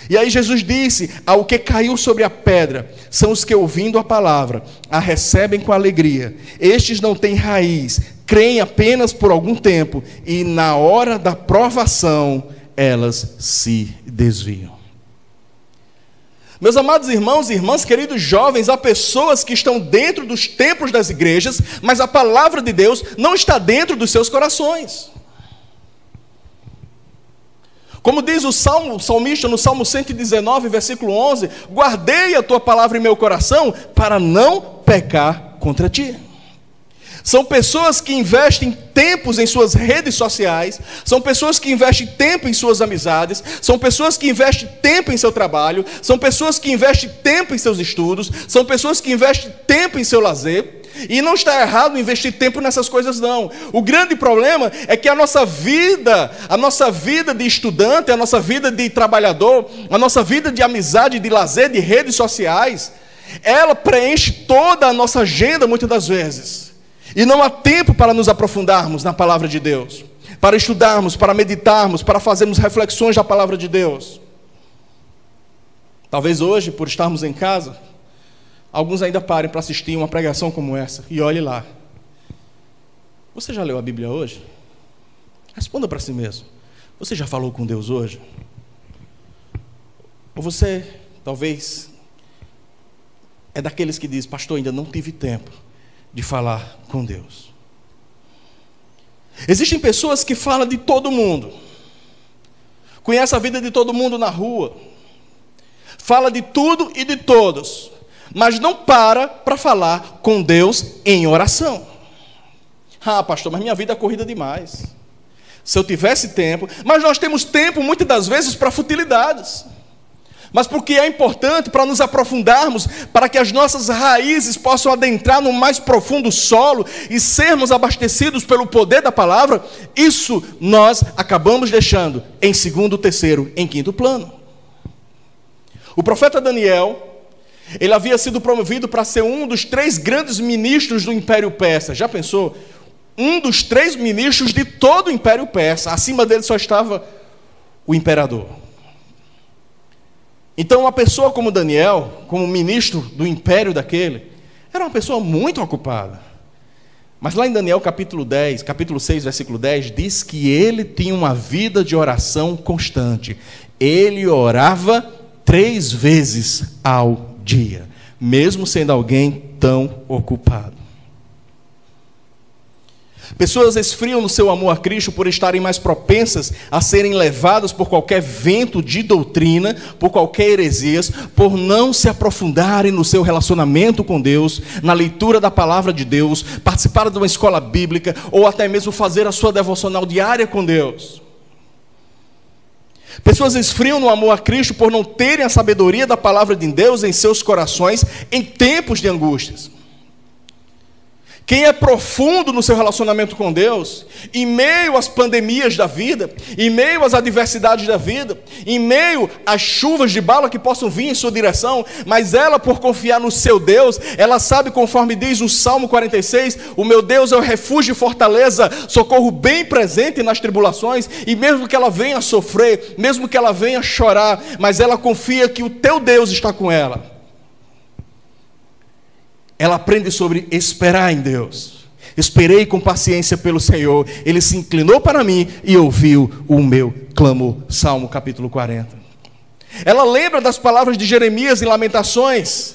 E aí Jesus disse: ao que caiu sobre a pedra, são os que ouvindo a palavra, a recebem com alegria. Estes não têm raiz, creem apenas por algum tempo, e na hora da provação, elas se desviam. Meus amados irmãos e irmãs, queridos jovens, há pessoas que estão dentro dos templos das igrejas, mas a palavra de Deus não está dentro dos seus corações. Como diz o salmista no Salmo 119, versículo 11: guardei a tua palavra em meu coração para não pecar contra ti. São pessoas que investem tempos em suas redes sociais, são pessoas que investem tempo em suas amizades, são pessoas que investem tempo em seu trabalho, são pessoas que investem tempo em seus estudos, são pessoas que investem tempo em seu lazer. E não está errado investir tempo nessas coisas, não. O grande problema é que a nossa vida de estudante, a nossa vida de trabalhador, a nossa vida de amizade, de lazer, de redes sociais, ela preenche toda a nossa agenda muitas das vezes. E não há tempo para nos aprofundarmos na palavra de Deus, para estudarmos, para meditarmos, para fazermos reflexões da palavra de Deus. Talvez hoje, por estarmos em casa, alguns ainda parem para assistir uma pregação como essa e olhe lá. Você já leu a Bíblia hoje? Responda para si mesmo. Você já falou com Deus hoje? Ou você, talvez, é daqueles que diz: pastor, ainda não tive tempo de falar com Deus. Existem pessoas que falam de todo mundo, conhece a vida de todo mundo na rua, fala de tudo e de todos, mas não para falar com Deus em oração. Ah, pastor, mas minha vida é corrida demais. Se eu tivesse tempo, mas nós temos tempo muitas das vezes para futilidades. Mas porque é importante para nos aprofundarmos, para que as nossas raízes possam adentrar no mais profundo solo e sermos abastecidos pelo poder da palavra, isso nós acabamos deixando em segundo, terceiro, em quinto plano. O profeta Daniel, ele havia sido promovido para ser um dos 3 grandes ministros do Império Persa. Já pensou? Um dos 3 ministros de todo o Império Persa. Acima dele só estava o imperador. Então, uma pessoa como Daniel, como ministro do império daquele, era uma pessoa muito ocupada. Mas lá em Daniel capítulo 6, versículo 10, diz que ele tinha uma vida de oração constante. Ele orava 3 vezes ao dia, mesmo sendo alguém tão ocupado. Pessoas esfriam no seu amor a Cristo por estarem mais propensas a serem levadas por qualquer vento de doutrina, por qualquer heresias, por não se aprofundarem no seu relacionamento com Deus, na leitura da palavra de Deus, participar de uma escola bíblica, ou até mesmo fazer a sua devocional diária com Deus. Pessoas esfriam no amor a Cristo por não terem a sabedoria da palavra de Deus em seus corações em tempos de angústias. Quem é profundo no seu relacionamento com Deus, em meio às pandemias da vida, em meio às adversidades da vida, em meio às chuvas de bala que possam vir em sua direção, mas ela, por confiar no seu Deus, ela sabe, conforme diz o Salmo 46, o meu Deus é o refúgio e fortaleza, socorro bem presente nas tribulações, e mesmo que ela venha sofrer, mesmo que ela venha chorar, mas ela confia que o teu Deus está com ela. Ela aprende sobre esperar em Deus. Esperei com paciência pelo Senhor. Ele se inclinou para mim e ouviu o meu clamor. Salmo capítulo 40. Ela lembra das palavras de Jeremias em Lamentações.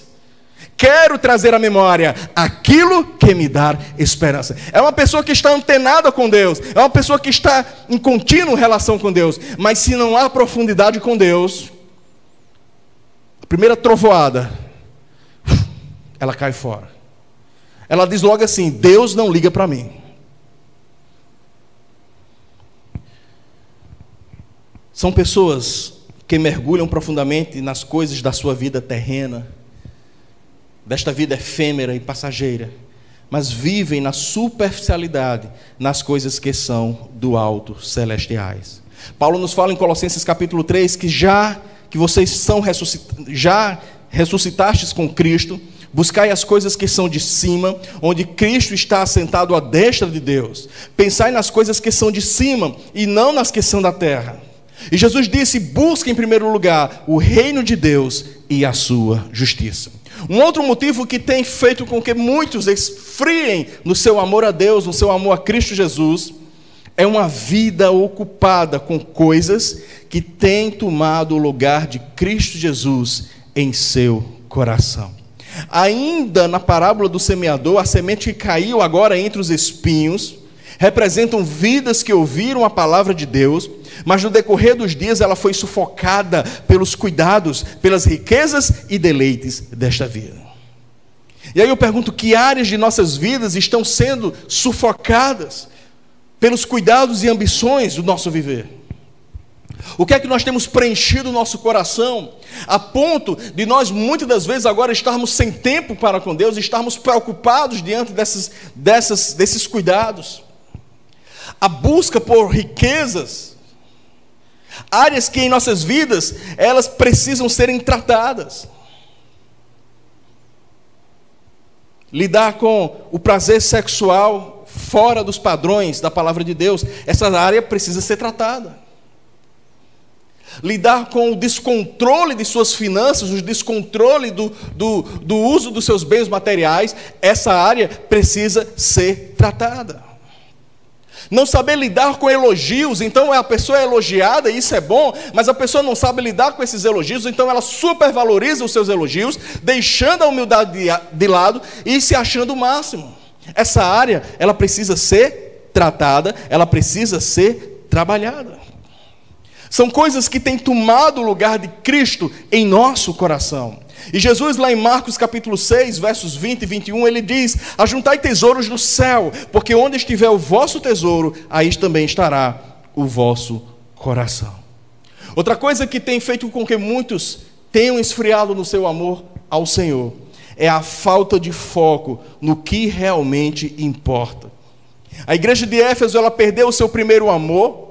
Quero trazer à memória aquilo que me dá esperança. É uma pessoa que está antenada com Deus. É uma pessoa que está em contínua relação com Deus. Mas se não há profundidade com Deus, a primeira trovoada, ela cai fora. Ela diz logo assim: Deus não liga para mim. São pessoas que mergulham profundamente nas coisas da sua vida terrena, desta vida efêmera e passageira, mas vivem na superficialidade, nas coisas que são do alto, celestiais. Paulo nos fala em Colossenses capítulo 3 que vocês são já ressuscitastes com Cristo. Buscai as coisas que são de cima, onde Cristo está assentado à destra de Deus. Pensai nas coisas que são de cima e não nas que são da terra. E Jesus disse: busque em primeiro lugar o reino de Deus e a sua justiça. Um outro motivo que tem feito com que muitos esfriem no seu amor a Deus, no seu amor a Cristo Jesus, é uma vida ocupada com coisas que têm tomado o lugar de Cristo Jesus em seu coração. Ainda na parábola do semeador, a semente que caiu agora entre os espinhos representam vidas que ouviram a palavra de Deus, mas no decorrer dos dias ela foi sufocada pelos cuidados, pelas riquezas e deleites desta vida. E aí eu pergunto, que áreas de nossas vidas estão sendo sufocadas pelos cuidados e ambições do nosso viver? O que é que nós temos preenchido o nosso coração, a ponto de nós muitas das vezes agora estarmos sem tempo para com Deus, estarmos preocupados diante desses cuidados? A busca por riquezas, áreas que em nossas vidas, elas precisam serem tratadas. Lidar com o prazer sexual fora dos padrões da palavra de Deus, essa área precisa ser tratada. Lidar com o descontrole de suas finanças, o descontrole do uso dos seus bens materiais, essa área precisa ser tratada. Não saber lidar com elogios, então a pessoa é elogiada, e isso é bom, mas a pessoa não sabe lidar com esses elogios, então ela supervaloriza os seus elogios, deixando a humildade de lado e se achando o máximo. Essa área, ela precisa ser tratada, ela precisa ser trabalhada. São coisas que têm tomado o lugar de Cristo em nosso coração. E Jesus, lá em Marcos capítulo 6, versos 20 e 21, ele diz: ajuntai tesouros no céu, porque onde estiver o vosso tesouro, aí também estará o vosso coração. Outra coisa que tem feito com que muitos tenham esfriado no seu amor ao Senhor é a falta de foco no que realmente importa. A igreja de Éfeso, ela perdeu o seu primeiro amor,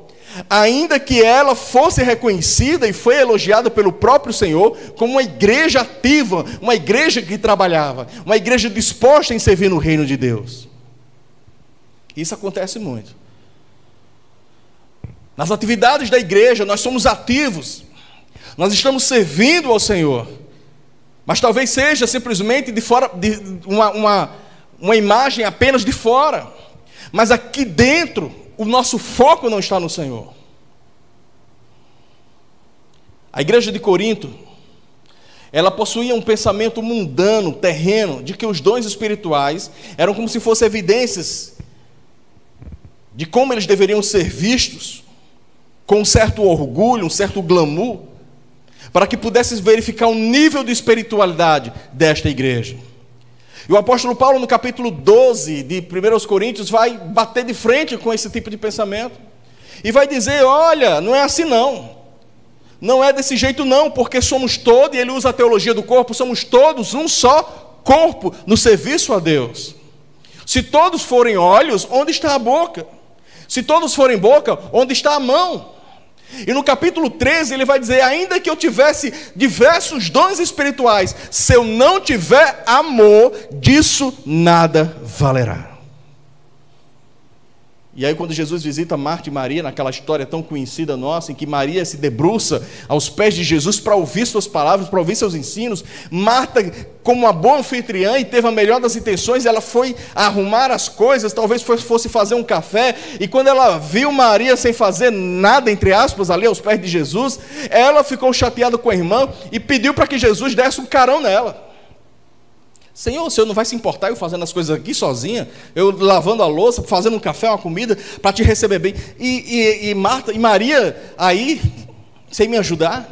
ainda que ela fosse reconhecida e foi elogiada pelo próprio Senhor como uma igreja ativa, uma igreja que trabalhava, uma igreja disposta em servir no reino de Deus. Isso acontece muito. Nas atividades da igreja, nós somos ativos, nós estamos servindo ao Senhor, mas talvez seja simplesmente de fora, uma imagem apenas de fora, mas aqui dentro o nosso foco não está no Senhor. A igreja de Corinto, ela possuía um pensamento mundano, terreno, de que os dons espirituais eram como se fossem evidências de como eles deveriam ser vistos, com um certo orgulho, um certo glamour, para que pudesse verificar o nível de espiritualidade desta igreja. E o apóstolo Paulo, no capítulo 12 de 1 Coríntios, vai bater de frente com esse tipo de pensamento. E vai dizer, olha, não é assim não. Não é desse jeito não, porque somos todos, e ele usa a teologia do corpo, somos todos um só corpo no serviço a Deus. Se todos forem olhos, onde está a boca? Se todos forem boca, onde está a mão? E no capítulo 13 ele vai dizer, ainda que eu tivesse diversos dons espirituais, se eu não tiver amor, disso nada valerá. E aí quando Jesus visita Marta e Maria, naquela história tão conhecida nossa, em que Maria se debruça aos pés de Jesus para ouvir suas palavras, para ouvir seus ensinos, Marta, como uma boa anfitriã e teve a melhor das intenções, ela foi arrumar as coisas, talvez fosse fazer um café, e quando ela viu Maria sem fazer nada, entre aspas, ali aos pés de Jesus, ela ficou chateada com a irmã e pediu para que Jesus desse um carão nela. Senhor, o Senhor não vai se importar eu fazendo as coisas aqui sozinha, eu lavando a louça, fazendo um café, uma comida, para te receber bem, e Marta e Maria aí, sem me ajudar?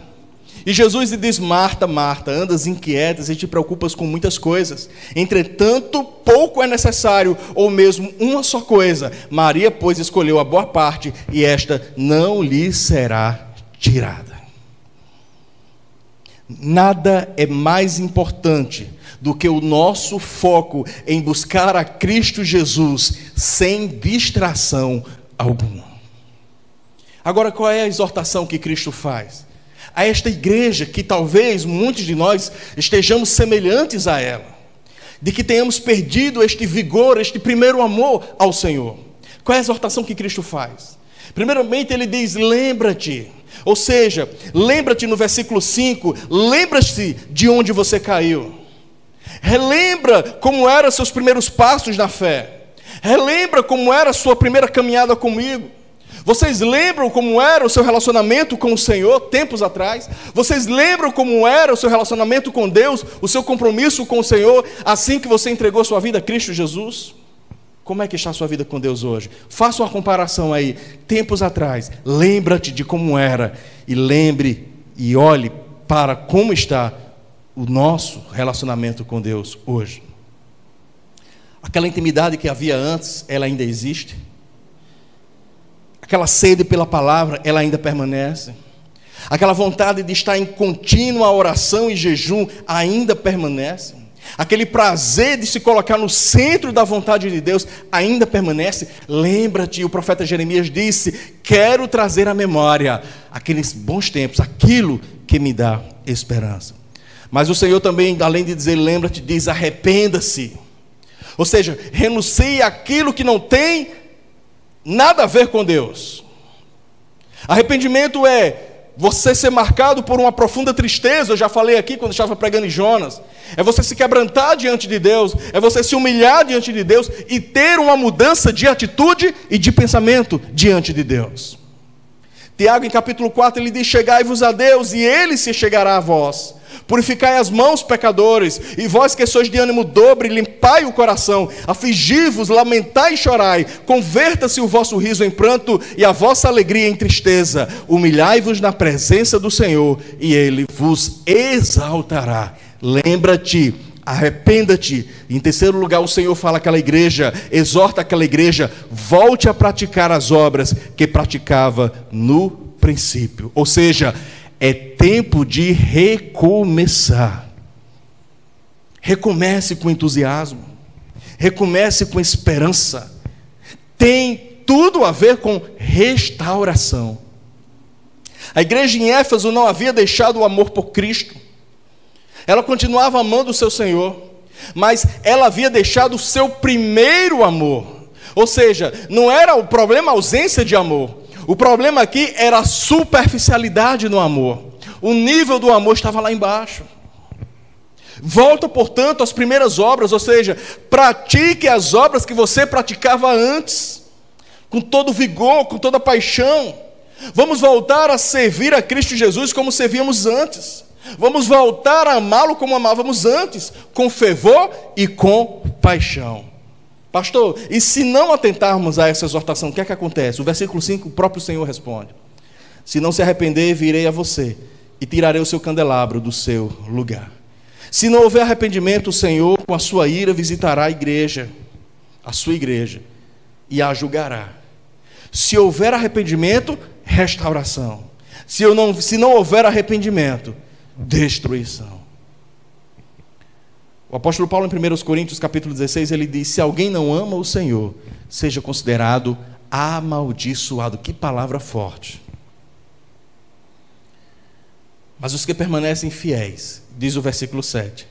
E Jesus lhe diz, Marta, Marta, andas inquietas e te preocupas com muitas coisas, entretanto pouco é necessário, ou mesmo uma só coisa. Maria, pois, escolheu a boa parte, e esta não lhe será tirada. Nada é mais importante do que o nosso foco em buscar a Cristo Jesus sem distração alguma. Agora, qual é a exortação que Cristo faz? A esta igreja, que talvez muitos de nós estejamos semelhantes a ela, de que tenhamos perdido este vigor, este primeiro amor ao Senhor. Qual é a exortação que Cristo faz? Primeiramente ele diz, lembra-te. Ou seja, lembra-te no versículo 5, lembra-te de onde você caiu. Relembra como eram seus primeiros passos na fé. Relembra como era a sua primeira caminhada comigo. Vocês lembram como era o seu relacionamento com o Senhor tempos atrás? Vocês lembram como era o seu relacionamento com Deus, o seu compromisso com o Senhor, assim que você entregou sua vida a Cristo Jesus? Como é que está a sua vida com Deus hoje? Faça uma comparação aí, tempos atrás. Lembra-te de como era e lembre e olhe para como está o nosso relacionamento com Deus hoje. Aquela intimidade que havia antes, ela ainda existe? Aquela sede pela palavra, ela ainda permanece? Aquela vontade de estar em contínua oração e jejum ainda permanece? Aquele prazer de se colocar no centro da vontade de Deus ainda permanece? Lembra-te, o profeta Jeremias disse: quero trazer à memória aqueles bons tempos, aquilo que me dá esperança. Mas o Senhor também, além de dizer lembra-te, diz arrependa-se. Ou seja, renuncie àquilo que não tem nada a ver com Deus. Arrependimento é você ser marcado por uma profunda tristeza. Eu já falei aqui quando estava pregando em Jonas. É você se quebrantar diante de Deus, é você se humilhar diante de Deus e ter uma mudança de atitude e de pensamento diante de Deus. Tiago, em capítulo 4, ele diz: chegai-vos a Deus, e Ele se chegará a vós. Purificai as mãos, pecadores, e vós que sois de ânimo dobre, limpai o coração. Afligi-vos, lamentai e chorai. Converta-se o vosso riso em pranto e a vossa alegria em tristeza. Humilhai-vos na presença do Senhor, e Ele vos exaltará. Lembra-te, arrependa-te. Em terceiro lugar, o Senhor fala àquela igreja, exorta aquela igreja: volte a praticar as obras que praticava no princípio. Ou seja, é tempo de recomeçar. Recomece com entusiasmo, recomece com esperança. Tem tudo a ver com restauração. A igreja em Éfeso não havia deixado o amor por Cristo. Ela continuava amando o seu Senhor, mas ela havia deixado o seu primeiro amor. Ou seja, não era o problema a ausência de amor. O problema aqui era a superficialidade no amor. O nível do amor estava lá embaixo. Volta, portanto, às primeiras obras, ou seja, pratique as obras que você praticava antes, com todo vigor, com toda paixão. Vamos voltar a servir a Cristo Jesus como servíamos antes. Vamos voltar a amá-lo como amávamos antes, com fervor e com paixão. Pastor, e se não atentarmos a essa exortação, o que é que acontece? O versículo 5, o próprio Senhor responde: se não se arrepender, virei a você e tirarei o seu candelabro do seu lugar. Se não houver arrependimento, o Senhor, com a sua ira, visitará a igreja, a sua igreja, e a julgará. Se houver arrependimento, restauração. Se não houver arrependimento, destruição. O apóstolo Paulo, em 1 Coríntios capítulo 16, ele diz: se alguém não ama o Senhor, seja considerado amaldiçoado. Que palavra forte. Mas os que permanecem fiéis, diz o versículo 7,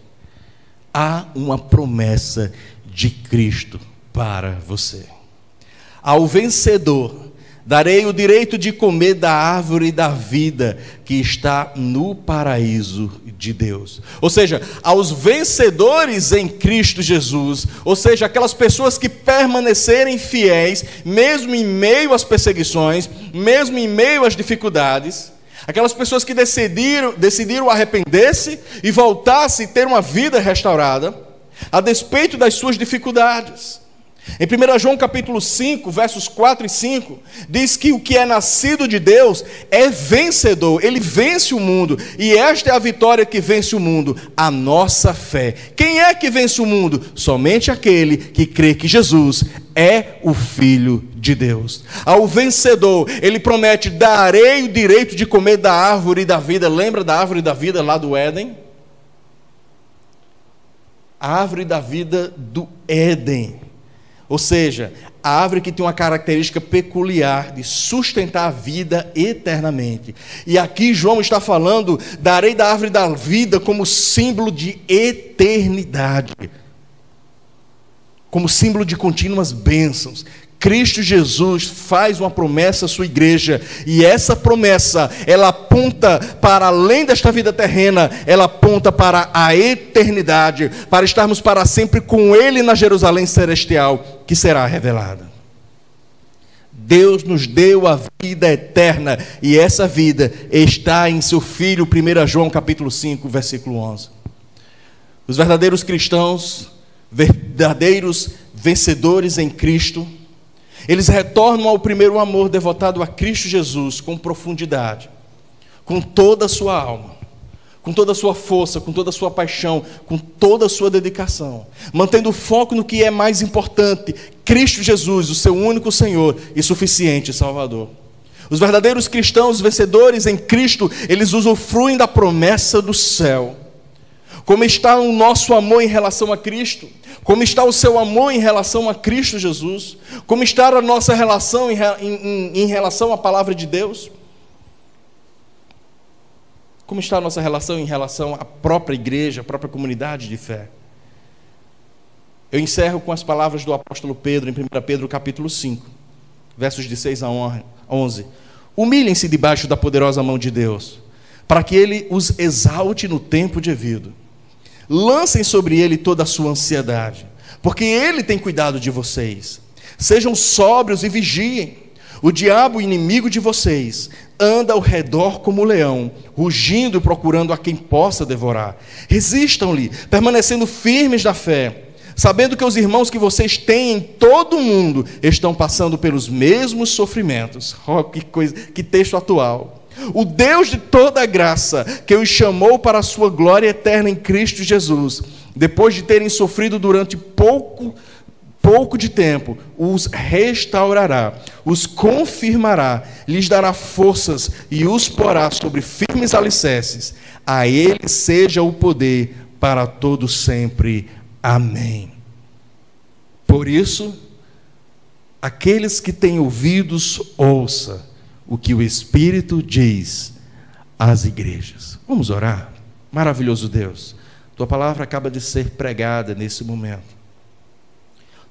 há uma promessa de Cristo para você. Ao vencedor darei o direito de comer da árvore da vida que está no paraíso de Deus. Ou seja, aos vencedores em Cristo Jesus, ou seja, aquelas pessoas que permanecerem fiéis, mesmo em meio às perseguições, mesmo em meio às dificuldades, aquelas pessoas que decidiram arrepender-se e voltar-se e ter uma vida restaurada, a despeito das suas dificuldades. Em 1 João capítulo 5, versos 4 e 5, diz que o que é nascido de Deus é vencedor, ele vence o mundo, e esta é a vitória que vence o mundo, a nossa fé. Quem é que vence o mundo? Somente aquele que crê que Jesus é o Filho de Deus. Ao vencedor, ele promete: darei o direito de comer da árvore da vida. Lembra da árvore da vida lá do Éden? A árvore da vida do Éden. Ou seja, a árvore que tem uma característica peculiar de sustentar a vida eternamente. E aqui João está falando: darei da árvore da vida como símbolo de eternidade, como símbolo de contínuas bênçãos. Cristo Jesus faz uma promessa à sua igreja, e essa promessa, ela aponta para além desta vida terrena, ela aponta para a eternidade, para estarmos para sempre com Ele na Jerusalém celestial, que será revelada. Deus nos deu a vida eterna, e essa vida está em seu Filho. 1 João capítulo 5, versículo 11. Os verdadeiros cristãos, verdadeiros vencedores em Cristo, eles retornam ao primeiro amor devotado a Cristo Jesus com profundidade, com toda a sua alma, com toda a sua força, com toda a sua paixão, com toda a sua dedicação, mantendo o foco no que é mais importante, Cristo Jesus, o seu único Senhor e suficiente Salvador. Os verdadeiros cristãos vencedores em Cristo, eles usufruem da promessa do céu. Como está o nosso amor em relação a Cristo? Como está o seu amor em relação a Cristo Jesus? Como está a nossa relação em relação à palavra de Deus? Como está a nossa relação em relação à própria igreja, à própria comunidade de fé? Eu encerro com as palavras do apóstolo Pedro, em 1 Pedro capítulo 5, versos de 6 a 11. Humilhem-se debaixo da poderosa mão de Deus, para que Ele os exalte no tempo devido. Lancem sobre Ele toda a sua ansiedade, porque Ele tem cuidado de vocês. Sejam sóbrios e vigiem. O diabo, inimigo de vocês, anda ao redor como um leão, rugindo e procurando a quem possa devorar. Resistam-lhe, permanecendo firmes na fé, sabendo que os irmãos que vocês têm em todo o mundo estão passando pelos mesmos sofrimentos. Oh, que texto atual! O Deus de toda graça, que os chamou para a sua glória eterna em Cristo Jesus, depois de terem sofrido durante pouco de tempo, os restaurará, os confirmará, lhes dará forças e os porá sobre firmes alicerces. A Ele seja o poder para todo sempre. Amém. Por isso, aqueles que têm ouvidos, ouça o que o Espírito diz às igrejas. Vamos orar? Maravilhoso Deus, Tua palavra acaba de ser pregada nesse momento.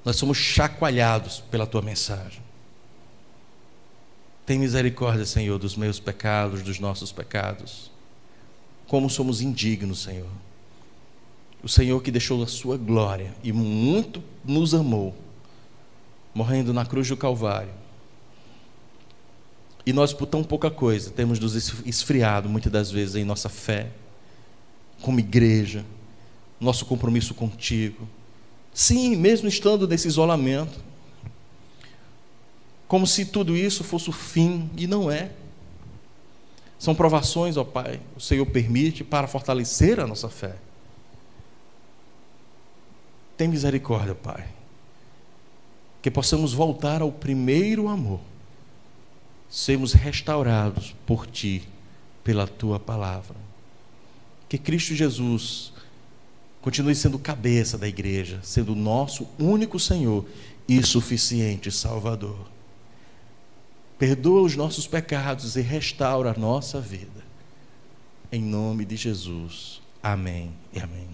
Nós somos chacoalhados pela Tua mensagem. Tem misericórdia, Senhor, dos meus pecados, dos nossos pecados. Como somos indignos, Senhor. O Senhor que deixou a Sua glória e muito nos amou, morrendo na cruz do Calvário. E nós, por tão pouca coisa, temos nos esfriado muitas das vezes em nossa fé, como igreja, nosso compromisso contigo. Sim, mesmo estando nesse isolamento, como se tudo isso fosse o fim, e não é. São provações, ó Pai, o Senhor permite para fortalecer a nossa fé. Tem misericórdia, Pai, que possamos voltar ao primeiro amor, sermos restaurados por Ti, pela Tua palavra. Que Cristo Jesus continue sendo cabeça da igreja, sendo o nosso único Senhor e suficiente Salvador. Perdoa os nossos pecados e restaura a nossa vida. Em nome de Jesus. Amém e amém.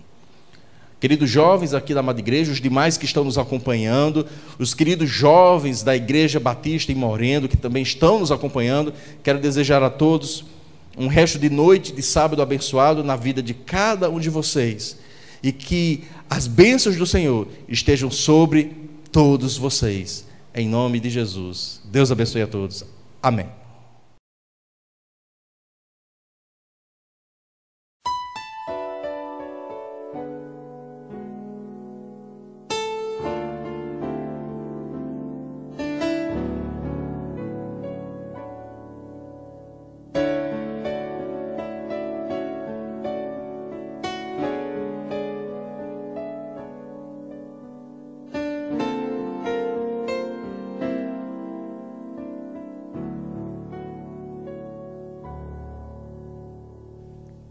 Queridos jovens aqui da amada igreja, os demais que estão nos acompanhando, os queridos jovens da Igreja Batista em Moreno, que também estão nos acompanhando, quero desejar a todos um resto de noite de sábado abençoado na vida de cada um de vocês, e que as bênçãos do Senhor estejam sobre todos vocês, em nome de Jesus. Deus abençoe a todos. Amém.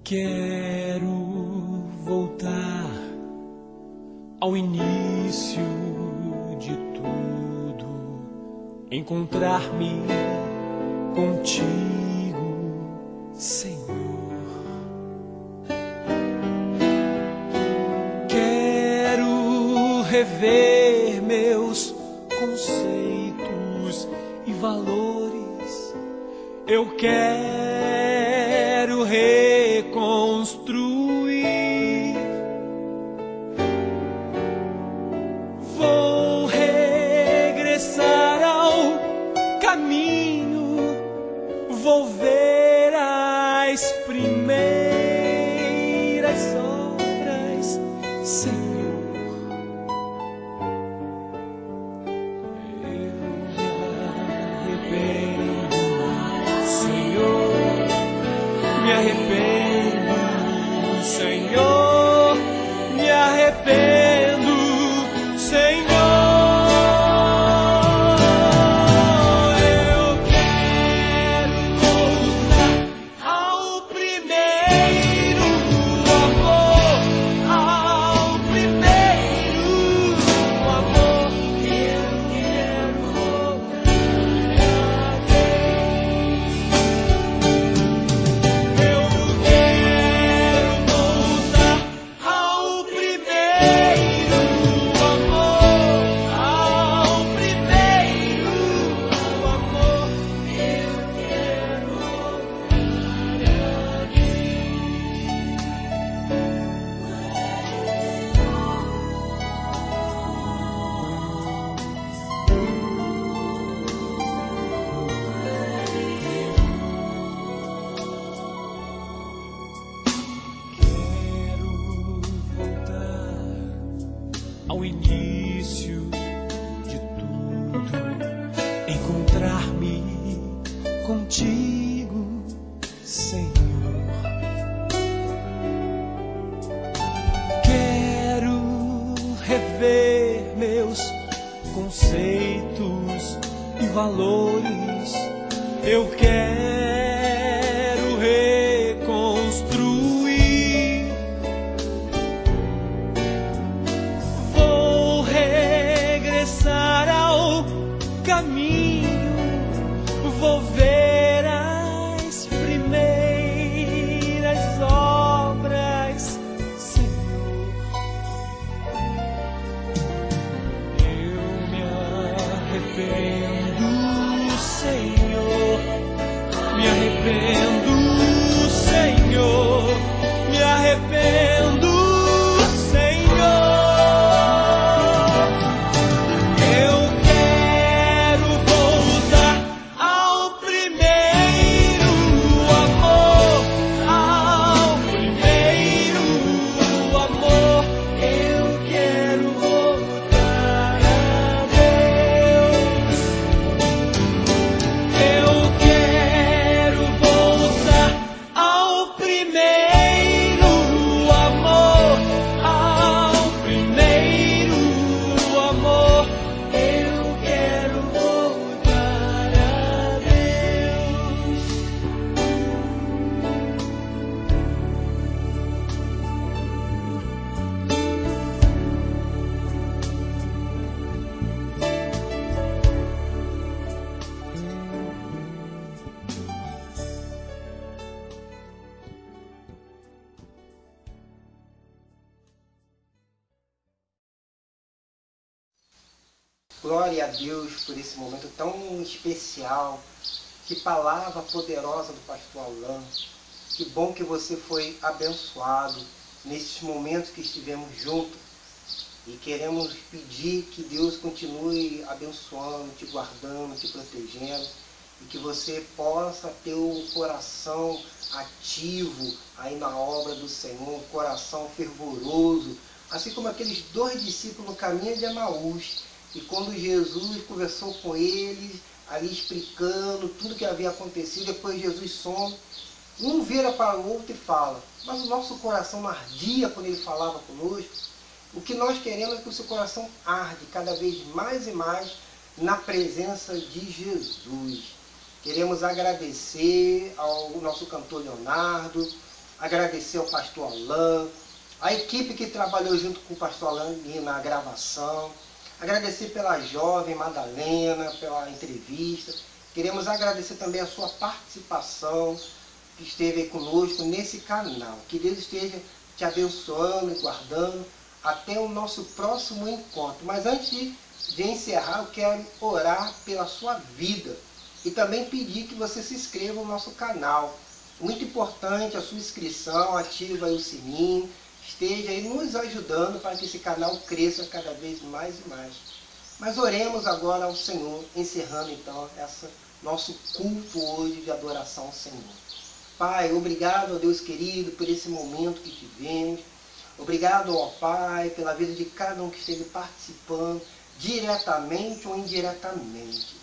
Quero voltar ao início de tudo, encontrar-me contigo, Senhor. Quero rever meus conceitos e valores. Eu quero reconstruir. Vou regressar ao caminho. Vou ver as primeiras obras, Senhor. arrependo, Senhor, me arrependo, Senhor, me arrependo, Senhor. Ao início de tudo, encontrar-me contigo, Senhor. Quero rever meus conceitos e valores. Eu quero reconstruir. Caminho, vou ver as primeiras obras, Senhor. Eu me arrependo, Senhor, me arrependo, Senhor, me arrependo, Senhor. Glória a Deus por esse momento tão especial. Que palavra poderosa do pastor Alain. Que bom que você foi abençoado nesses momentos que estivemos juntos. E queremos pedir que Deus continue abençoando, te guardando, te protegendo. E que você possa ter um coração ativo aí na obra do Senhor, um coração fervoroso. Assim como aqueles 2 discípulos no caminho de Emaús. E quando Jesus conversou com eles, ali explicando tudo que havia acontecido, depois Jesus some, um vira para o outro e fala, mas o nosso coração não ardia quando ele falava conosco. O que nós queremos é que o seu coração arde cada vez mais e mais na presença de Jesus. Queremos agradecer ao nosso cantor Leonardo, agradecer ao pastor Alain, a equipe que trabalhou junto com o pastor Alain na gravação, agradecer pela jovem Madalena, pela entrevista. Queremos agradecer também a sua participação, que esteve aí conosco nesse canal. Que Deus esteja te abençoando e guardando até o nosso próximo encontro. Mas antes de encerrar, eu quero orar pela sua vida e também pedir que você se inscreva no nosso canal. Muito importante a sua inscrição, ativa aí o sininho, esteja aí nos ajudando para que esse canal cresça cada vez mais e mais. Mas oremos agora ao Senhor, encerrando então esse nosso culto hoje de adoração ao Senhor. Pai, obrigado, ó Deus querido, por esse momento que tivemos. Obrigado, ó Pai, pela vida de cada um que esteve participando, diretamente ou indiretamente.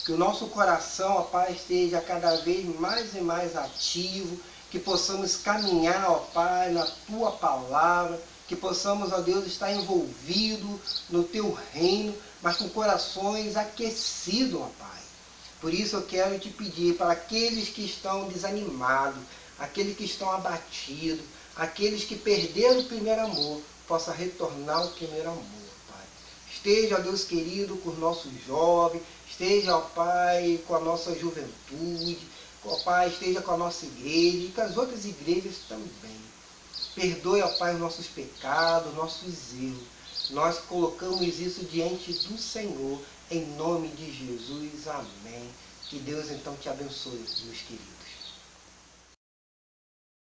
Que o nosso coração, ó Pai, esteja cada vez mais e mais ativo, que possamos caminhar, ó Pai, na Tua palavra, que possamos, ó Deus, estar envolvido no Teu reino, mas com corações aquecidos, ó Pai. Por isso eu quero te pedir para aqueles que estão desanimados, aqueles que estão abatidos, aqueles que perderam o primeiro amor, possa retornar ao primeiro amor, Pai. Esteja, ó Deus querido, com os nossos jovens, esteja, ó Pai, com a nossa juventude, ó Pai, esteja com a nossa igreja e com as outras igrejas também. Perdoe, ó Pai, os nossos pecados, nossos erros. Nós colocamos isso diante do Senhor, em nome de Jesus. Amém. Que Deus então te abençoe, meus queridos.